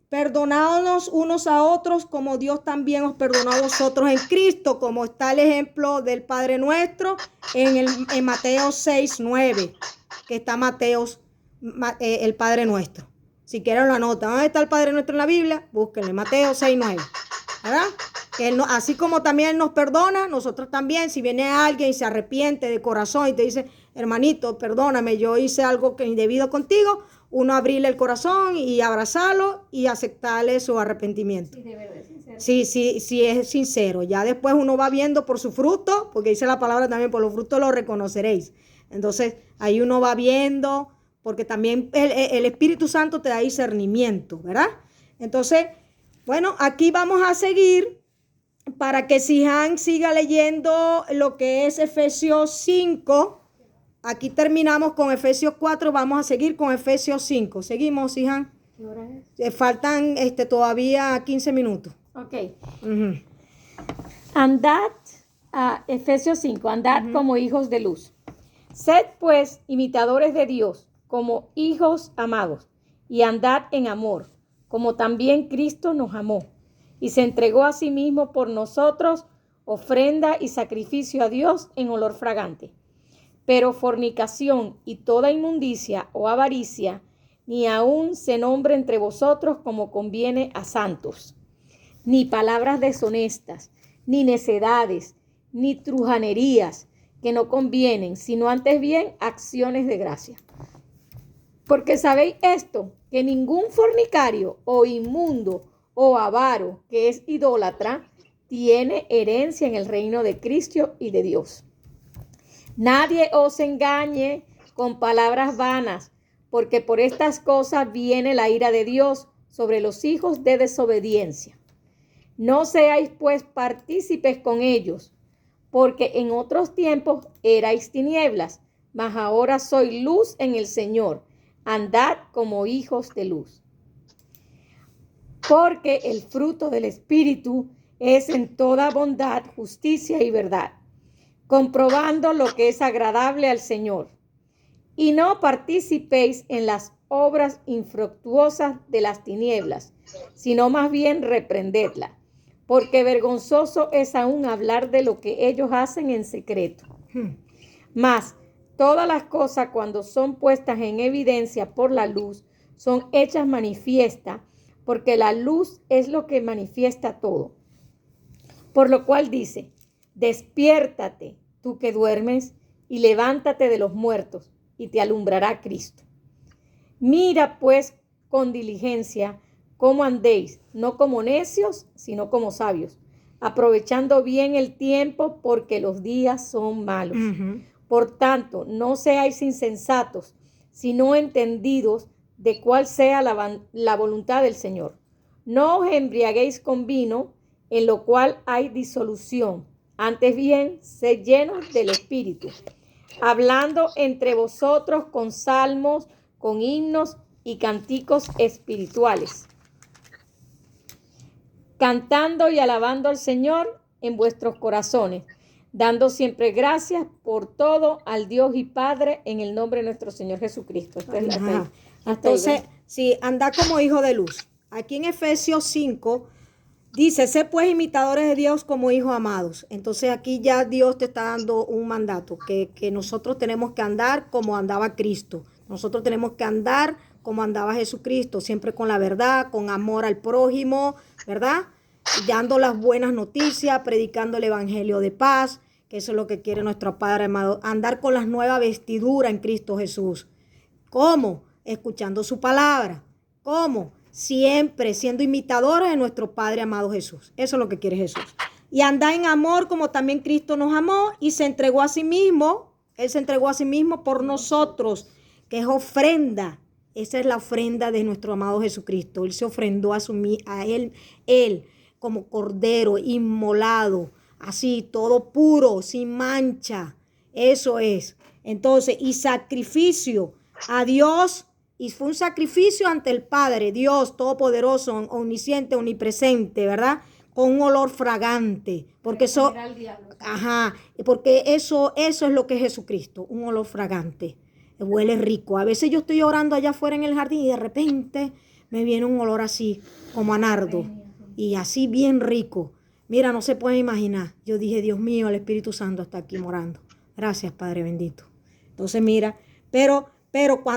perdonándonos unos a otros como Dios también os perdonó a vosotros en Cristo, como está el ejemplo del Padre Nuestro en Mateo 6:9, que está el Padre Nuestro. Si quieren lo anotan. ¿Dónde está el Padre Nuestro en la Biblia? Búsquenle, Mateo 6:9, ¿verdad? Que él, así como también Él nos perdona, nosotros también, si viene alguien y se arrepiente de corazón y te dice, hermanito, perdóname, yo hice algo que indebido contigo, uno abrirle el corazón y abrazarlo y aceptarle su arrepentimiento. Sí, de verdad, es sincero. Sí, es sincero. Ya después uno va viendo por su fruto, porque dice la palabra también, por los frutos los reconoceréis. Entonces, ahí uno va viendo, porque también el Espíritu Santo te da discernimiento, ¿verdad? Entonces, bueno, aquí vamos a seguir para que Sihan siga leyendo lo que es Efesios 5. Aquí terminamos con Efesios 4, vamos a seguir con Efesios 5. Seguimos, Sihan. ¿Qué hora es? Faltan todavía 15 minutos. Ok. Andad, Efesios 5, andad como hijos de luz. Sed pues imitadores de Dios, como hijos amados, y andad en amor, como también Cristo nos amó, y se entregó a sí mismo por nosotros, ofrenda y sacrificio a Dios en olor fragante. Pero fornicación y toda inmundicia o avaricia, ni aun se nombre entre vosotros como conviene a santos, ni palabras deshonestas, ni necedades, ni trujanerías, que no convienen, sino antes bien acciones de gracia. Porque sabéis esto, que ningún fornicario o inmundo o avaro, que es idólatra, tiene herencia en el reino de Cristo y de Dios. Nadie os engañe con palabras vanas, porque por estas cosas viene la ira de Dios sobre los hijos de desobediencia. No seáis pues partícipes con ellos, porque en otros tiempos erais tinieblas, mas ahora sois luz en el Señor. Andad como hijos de luz. Porque el fruto del Espíritu es en toda bondad, justicia y verdad, comprobando lo que es agradable al Señor. Y no participéis en las obras infructuosas de las tinieblas, sino más bien reprendedlas, porque vergonzoso es aún hablar de lo que ellos hacen en secreto. Mas todas las cosas, cuando son puestas en evidencia por la luz, son hechas manifiestas, porque la luz es lo que manifiesta todo. Por lo cual dice, despiértate, tú que duermes, y levántate de los muertos, y te alumbrará Cristo. Mira pues con diligencia cómo andéis, no como necios, sino como sabios, aprovechando bien el tiempo, porque los días son malos. Por tanto, no seáis insensatos, sino entendidos de cuál sea la voluntad del Señor. No os embriaguéis con vino, en lo cual hay disolución. Antes bien, sed llenos del Espíritu, hablando entre vosotros con salmos, con himnos y cánticos espirituales, cantando y alabando al Señor en vuestros corazones, dando siempre gracias por todo al Dios y Padre en el nombre de nuestro Señor Jesucristo. Ajá. Entonces, sí, anda como hijo de luz. Aquí en Efesios 5 dice, sé pues imitadores de Dios como hijos amados. Entonces aquí ya Dios te está dando un mandato, que nosotros tenemos que andar como andaba Cristo. Nosotros tenemos que andar como andaba Jesucristo, siempre con la verdad, con amor al prójimo, ¿verdad? Dando las buenas noticias, predicando el evangelio de paz, que eso es lo que quiere nuestro Padre amado. Andar con las nuevas vestiduras en Cristo Jesús. ¿Cómo? Escuchando su palabra. ¿Cómo? Siempre siendo imitadores de nuestro Padre amado Jesús. Eso es lo que quiere Jesús. Y andar en amor como también Cristo nos amó y se entregó a sí mismo. Él se entregó a sí mismo por nosotros, que es ofrenda. Esa es la ofrenda de nuestro amado Jesucristo. Él se ofrendó a él como cordero inmolado, así, todo puro, sin mancha. Eso es. Entonces, y sacrificio a Dios, y fue un sacrificio ante el Padre, Dios todopoderoso, omnisciente, omnipresente, ¿verdad? Con un olor fragante, porque eso, porque eso es lo que es Jesucristo, un olor fragante, huele rico. A veces yo estoy orando allá afuera en el jardín y de repente me viene un olor así, como a nardo, y así bien rico. Mira, no se puede imaginar. Yo dije, Dios mío, el Espíritu Santo está aquí morando. Gracias, Padre bendito. Entonces, mira, pero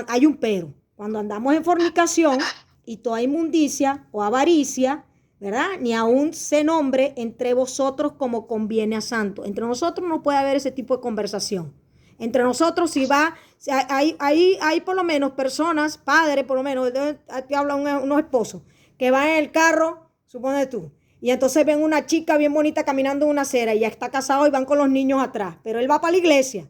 hay un pero. Cuando andamos en fornicación y toda inmundicia o avaricia, ¿verdad? Ni aún se nombre entre vosotros como conviene a santo. Entre nosotros no puede haber ese tipo de conversación. Entre nosotros si va, hay por lo menos personas, padres por lo menos, aquí hablan unos esposos, que van en el carro, supone tú, y entonces ven una chica bien bonita caminando en una acera y ya está casado y van con los niños atrás, pero él va para la iglesia.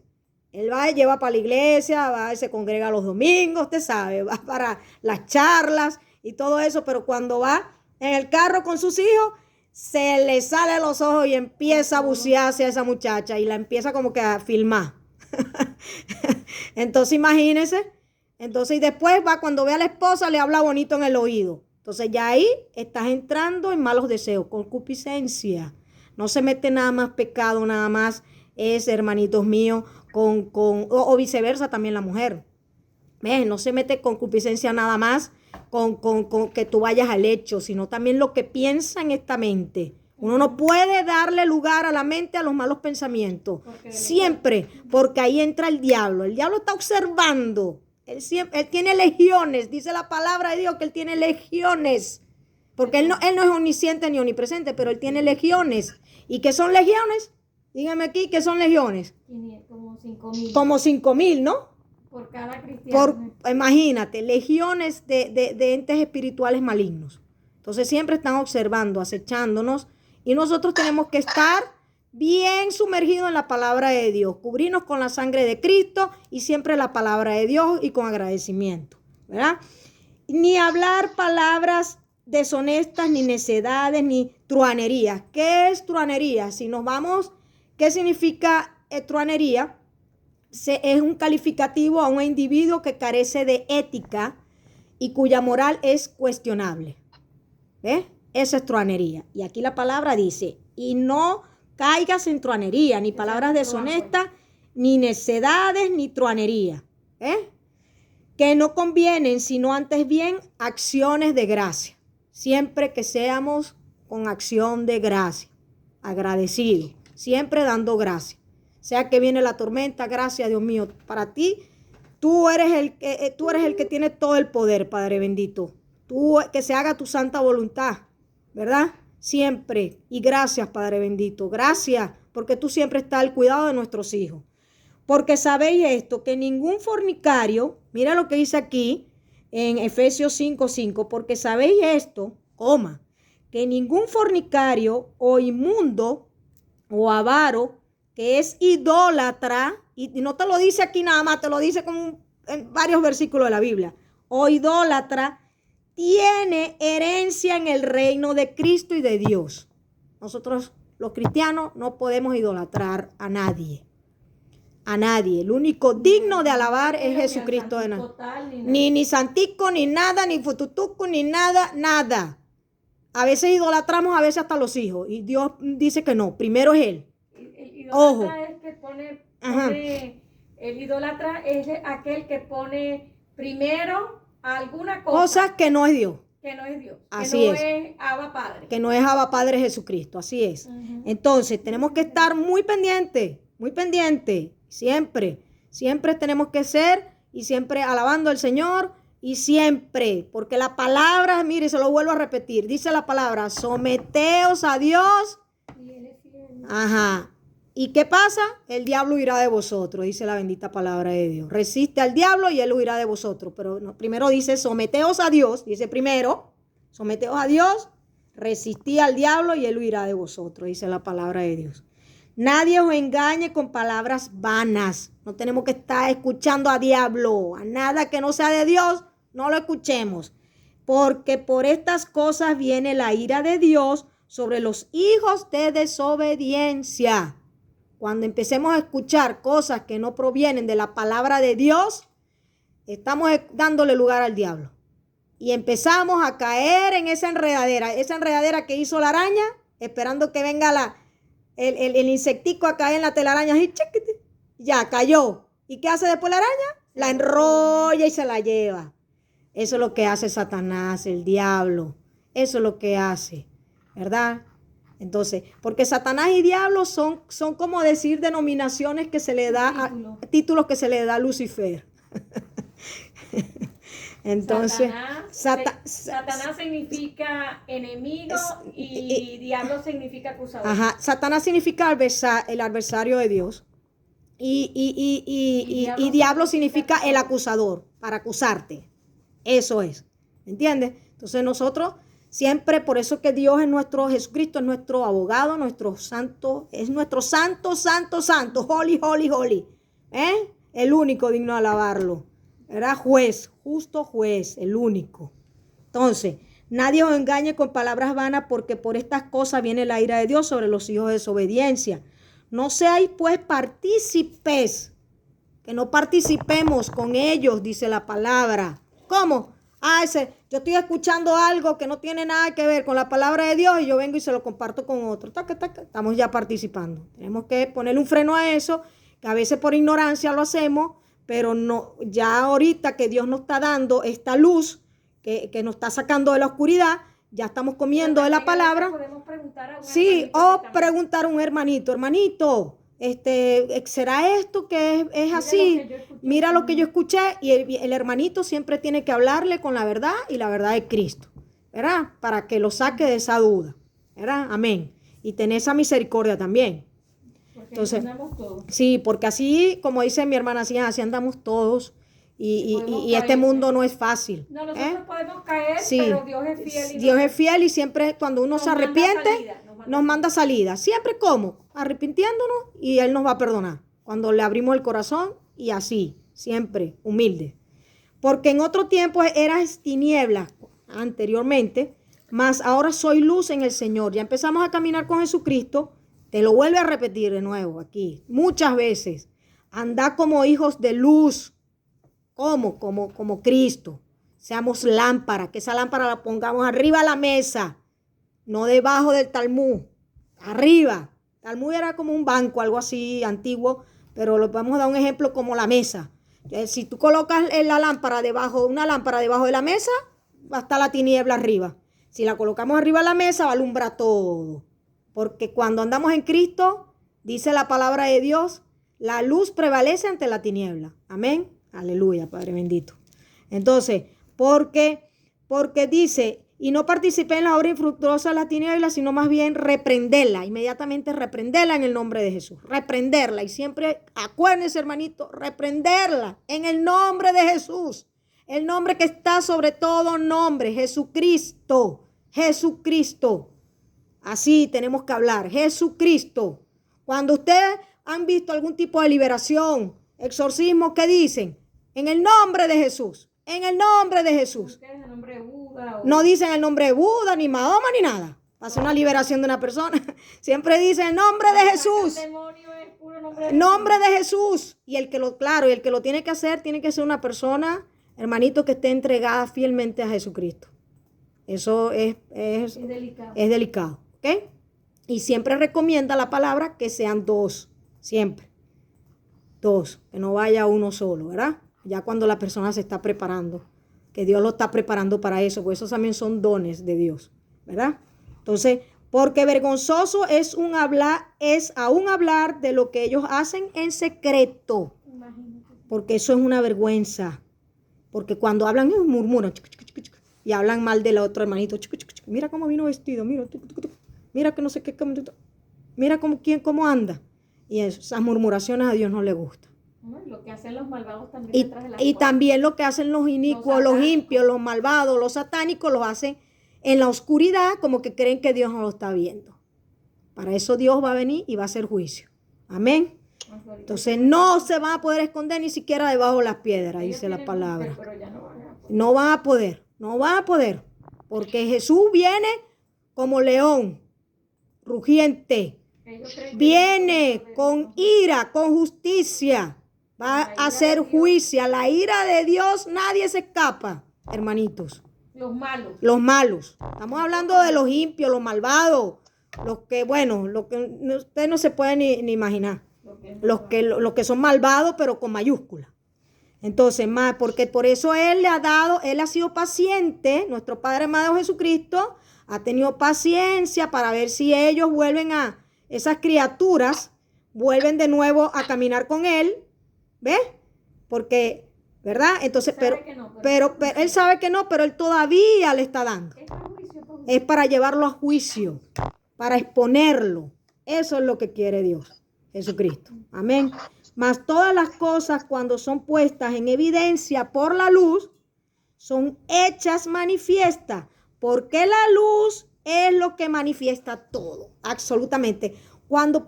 Él va y lleva para la iglesia, va y se congrega los domingos, usted sabe, va para las charlas y todo eso, pero cuando va en el carro con sus hijos, se le sale los ojos y empieza a bucearse a esa muchacha y la empieza como que a filmar. Entonces imagínense, entonces y después va cuando ve a la esposa, le habla bonito en el oído. Entonces ya ahí estás entrando en malos deseos, concupiscencia. No se mete nada más pecado, nada más es, hermanitos míos, o viceversa también la mujer. ¿Ves? No se mete concupiscencia nada más con que tú vayas al hecho, sino también lo que piensa en esta mente. Uno no puede darle lugar a la mente a los malos pensamientos. Siempre, porque ahí entra el diablo. El diablo está observando. Él tiene legiones. Dice la palabra de Dios que él tiene legiones. Porque él no es omnisciente ni omnipresente, pero él tiene legiones. ¿Y qué son legiones? Dígame aquí, ¿qué son legiones? Como 5,000. Como 5,000, ¿no? Por cada cristiano. Imagínate, legiones de entes espirituales malignos. Entonces siempre están observando, acechándonos. Y nosotros tenemos que estar bien sumergidos en la palabra de Dios. Cubrirnos con la sangre de Cristo y siempre la palabra de Dios y con agradecimiento, ¿verdad? Ni hablar palabras deshonestas, ni necedades, ni truanerías. ¿Qué es truanería? Si nos vamos, ¿qué significa truanería? Es un calificativo a un individuo que carece de ética y cuya moral es cuestionable. ¿Ves? Esa es truanería. Y aquí la palabra dice, y no caigas en truanería, ni palabras deshonestas, ni necedades, ni truanería. Que no convienen, sino antes bien acciones de gracia. Siempre que seamos con acción de gracia, agradecidos, siempre dando gracia. Sea que viene la tormenta, gracias Dios mío, para ti, tú eres el que tiene todo el poder, Padre bendito. Tú, que se haga tu santa voluntad, ¿verdad? Siempre. Y gracias, Padre bendito. Gracias, porque tú siempre estás al cuidado de nuestros hijos. Porque sabéis esto, que ningún fornicario, mira lo que dice aquí en Efesios 5:5, porque sabéis esto, que ningún fornicario o inmundo o avaro, que es idólatra, y no te lo dice aquí nada más, te lo dice como en varios versículos de la Biblia, o idólatra, tiene herencia en el reino de Cristo y de Dios. Nosotros los cristianos no podemos idolatrar a nadie. A nadie. El único digno de alabar es Jesucristo de Nazaret. Ni santico, ni nada, ni fututuco, ni nada. A veces idolatramos, a veces hasta los hijos. Y Dios dice que no, primero es Él. Ojo. Es que pone, Ajá. el idólatra es aquel que pone primero alguna cosa Cosas que no es Dios. que no es Dios, Así que no es. es Abba Padre. Que no es Abba Padre Jesucristo, así es. Entonces, tenemos que estar muy pendientes, siempre tenemos que ser y siempre alabando al Señor y siempre, porque la palabra, mire, se lo vuelvo a repetir, dice la palabra, someteos a Dios. Y él es fiel. Ajá. ¿Y qué pasa? El diablo huirá de vosotros, dice la bendita palabra de Dios. Resiste al diablo y él huirá de vosotros. Pero no, primero dice, someteos a Dios, dice primero, someteos a Dios, resistí al diablo y él huirá de vosotros, dice la palabra de Dios. Nadie os engañe con palabras vanas. No tenemos que estar escuchando a diablo, a nada que no sea de Dios, no lo escuchemos. Porque por estas cosas viene la ira de Dios sobre los hijos de desobediencia. Cuando empecemos a escuchar cosas que no provienen de la palabra de Dios, estamos dándole lugar al diablo. Y empezamos a caer en esa enredadera que hizo la araña, esperando que venga el insectico a caer en la telaraña. Y ya cayó. ¿Y qué hace después la araña? La enrolla y se la lleva. Eso es lo que hace Satanás, el diablo. Eso es lo que hace, ¿verdad? Entonces, porque Satanás y diablo son como decir denominaciones que se le da, títulos que se le da a Lucifer. Entonces, Satanás significa enemigo y diablo significa acusador. Ajá, Satanás significa el adversario de Dios y diablo significa el acusador, para acusarte. Eso es, ¿entiendes? Entonces nosotros siempre, por eso que Dios es nuestro, Jesucristo es nuestro abogado, nuestro santo, es nuestro santo, holy, el único digno de alabarlo. Era juez, justo juez, el único. Entonces, nadie os engañe con palabras vanas, porque por estas cosas viene la ira de Dios sobre los hijos de desobediencia. No seáis pues partícipes, que no participemos con ellos, dice la palabra. ¿Cómo? Yo estoy escuchando algo que no tiene nada que ver con la palabra de Dios y yo vengo y se lo comparto con otro. Estamos ya participando. Tenemos que ponerle un freno a eso, que a veces por ignorancia lo hacemos, pero no, ya ahorita que Dios nos está dando esta luz, que nos está sacando de la oscuridad, ya estamos comiendo de la palabra. Podemos preguntar a un sí, o preguntar a un hermanito, ¿será esto que es así? Mira lo que yo escuché, y el hermanito siempre tiene que hablarle con la verdad y la verdad de Cristo, ¿verdad? Para que lo saque de esa duda, ¿verdad? Amén. Y tener esa misericordia también. Entonces, sí, porque así, como dice mi hermana, así andamos todos. Y este mundo no es fácil. No, nosotros podemos caer, sí, pero Dios es fiel. Dios es fiel y siempre cuando uno se arrepiente, nos manda salida. Siempre como, arrepintiéndonos, y Él nos va a perdonar. Cuando le abrimos el corazón y así, siempre, humilde. Porque en otro tiempo eras tinieblas anteriormente, mas ahora soy luz en el Señor. Ya empezamos a caminar con Jesucristo. Te lo vuelve a repetir de nuevo aquí, muchas veces. Andad como hijos de luz. ¿Cómo? Como Cristo. Seamos lámpara, que esa lámpara la pongamos arriba de la mesa, no debajo del talmud, arriba. Talmud era como un banco, algo así antiguo, pero lo vamos a dar un ejemplo como la mesa. Si tú colocas una lámpara debajo de la mesa, va a estar la tiniebla arriba. Si la colocamos arriba de la mesa, va a alumbrar todo. Porque cuando andamos en Cristo, dice la palabra de Dios, la luz prevalece ante la tiniebla. Amén. Aleluya, Padre bendito. Entonces, porque dice, y no participé en la obra infructuosa de la tiniebla, sino más bien reprenderla, inmediatamente reprenderla en el nombre de Jesús. Reprenderla, y siempre acuérdense, hermanito, reprenderla en el nombre de Jesús. El nombre que está sobre todo nombre, Jesucristo. Jesucristo. Así tenemos que hablar, Jesucristo. Cuando ustedes han visto algún tipo de liberación, exorcismo, ¿qué dicen? En el nombre de Jesús. En el nombre de Jesús. No dicen el nombre de Buda, ni Mahoma, ni nada. Hace una liberación de una persona. Siempre dicen el nombre de Jesús. Nombre de Jesús. Y el que lo tiene que hacer, tiene que ser una persona, hermanito, que esté entregada fielmente a Jesucristo. Eso es delicado. ¿Ok? Y siempre recomienda la palabra que sean dos. siempre. 2, que no vaya uno solo, ¿verdad? Ya cuando la persona se está preparando, que Dios lo está preparando para eso, pues esos también son dones de Dios, ¿verdad? Entonces, porque vergonzoso es aún hablar de lo que ellos hacen en secreto, porque eso es una vergüenza, porque cuando hablan murmuran y hablan mal del otro hermanito, mira cómo vino vestido, mira que no sé qué, mira cómo anda, y esas murmuraciones a Dios no le gustan. Lo que hacen los malvados también detrás de las Y puertas. también lo que hacen los inicuos, los impios, los malvados, los satánicos, los hacen en la oscuridad, como que creen que Dios no lo está viendo. Para eso Dios va a venir y va a hacer juicio. Amén. Entonces no se van a poder esconder ni siquiera debajo de las piedras, dice la palabra. No van a poder, porque Jesús viene como león, rugiente. Viene con ira, con justicia. Va a hacer juicio. A la ira de Dios nadie se escapa, hermanitos. Los malos. Estamos hablando de los impios, los malvados. Los que, bueno, ustedes no se pueden ni imaginar. Los que son malvados, pero con mayúsculas. Entonces, porque por eso Él ha sido paciente, nuestro Padre amado Jesucristo, ha tenido paciencia para ver si ellos esas criaturas vuelven de nuevo a caminar con Él. ¿Ves? Porque, ¿verdad? Entonces, pero Él sabe que no, pero Él todavía le está dando. Es para llevarlo a juicio, para exponerlo. Eso es lo que quiere Dios, Jesucristo. Amén. Mas todas las cosas, cuando son puestas en evidencia por la luz, son hechas manifiestas, porque la luz es lo que manifiesta todo, absolutamente. Cuando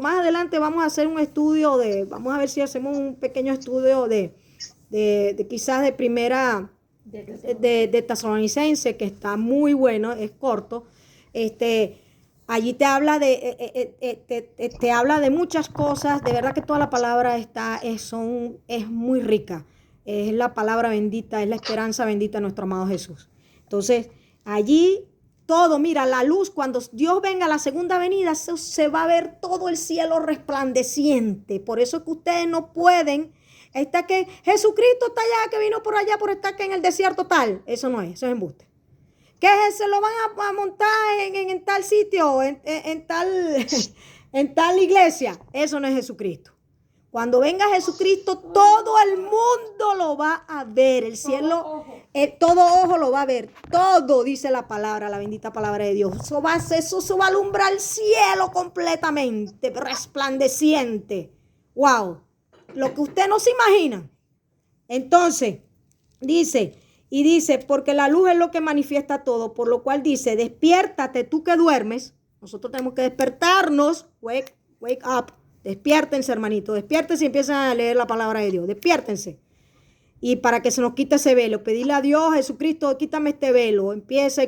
más adelante vamos a hacer un estudio vamos a ver si hacemos un pequeño estudio de quizás de primera de Tesalonicense, que está muy bueno, es corto. Allí te habla te habla de muchas cosas. De verdad que toda la palabra es muy rica. Es la palabra bendita, es la esperanza bendita de nuestro amado Jesús. Entonces, allí todo, mira, la luz, cuando Dios venga a la segunda venida, se va a ver todo el cielo resplandeciente. Por eso es que ustedes no pueden, está que Jesucristo está allá, que vino por allá, por estar que en el desierto tal. Eso no es, eso es embuste. Que se lo van a montar en tal sitio, en tal iglesia. Eso no es Jesucristo. Cuando venga Jesucristo, todo el mundo lo va a ver. El cielo, todo ojo lo va a ver. Todo, dice la palabra, la bendita palabra de Dios. Eso va a alumbrar el cielo completamente, resplandeciente. Wow. Lo que usted no se imagina. Entonces, dice, porque la luz es lo que manifiesta todo, por lo cual dice, despiértate tú que duermes. Nosotros tenemos que despertarnos. Wake up. Despiértense, hermanito, despiértense y empiezan a leer la palabra de Dios. Despiértense. Y para que se nos quite ese velo, pedirle a Dios, Jesucristo, quítame este velo. Empieza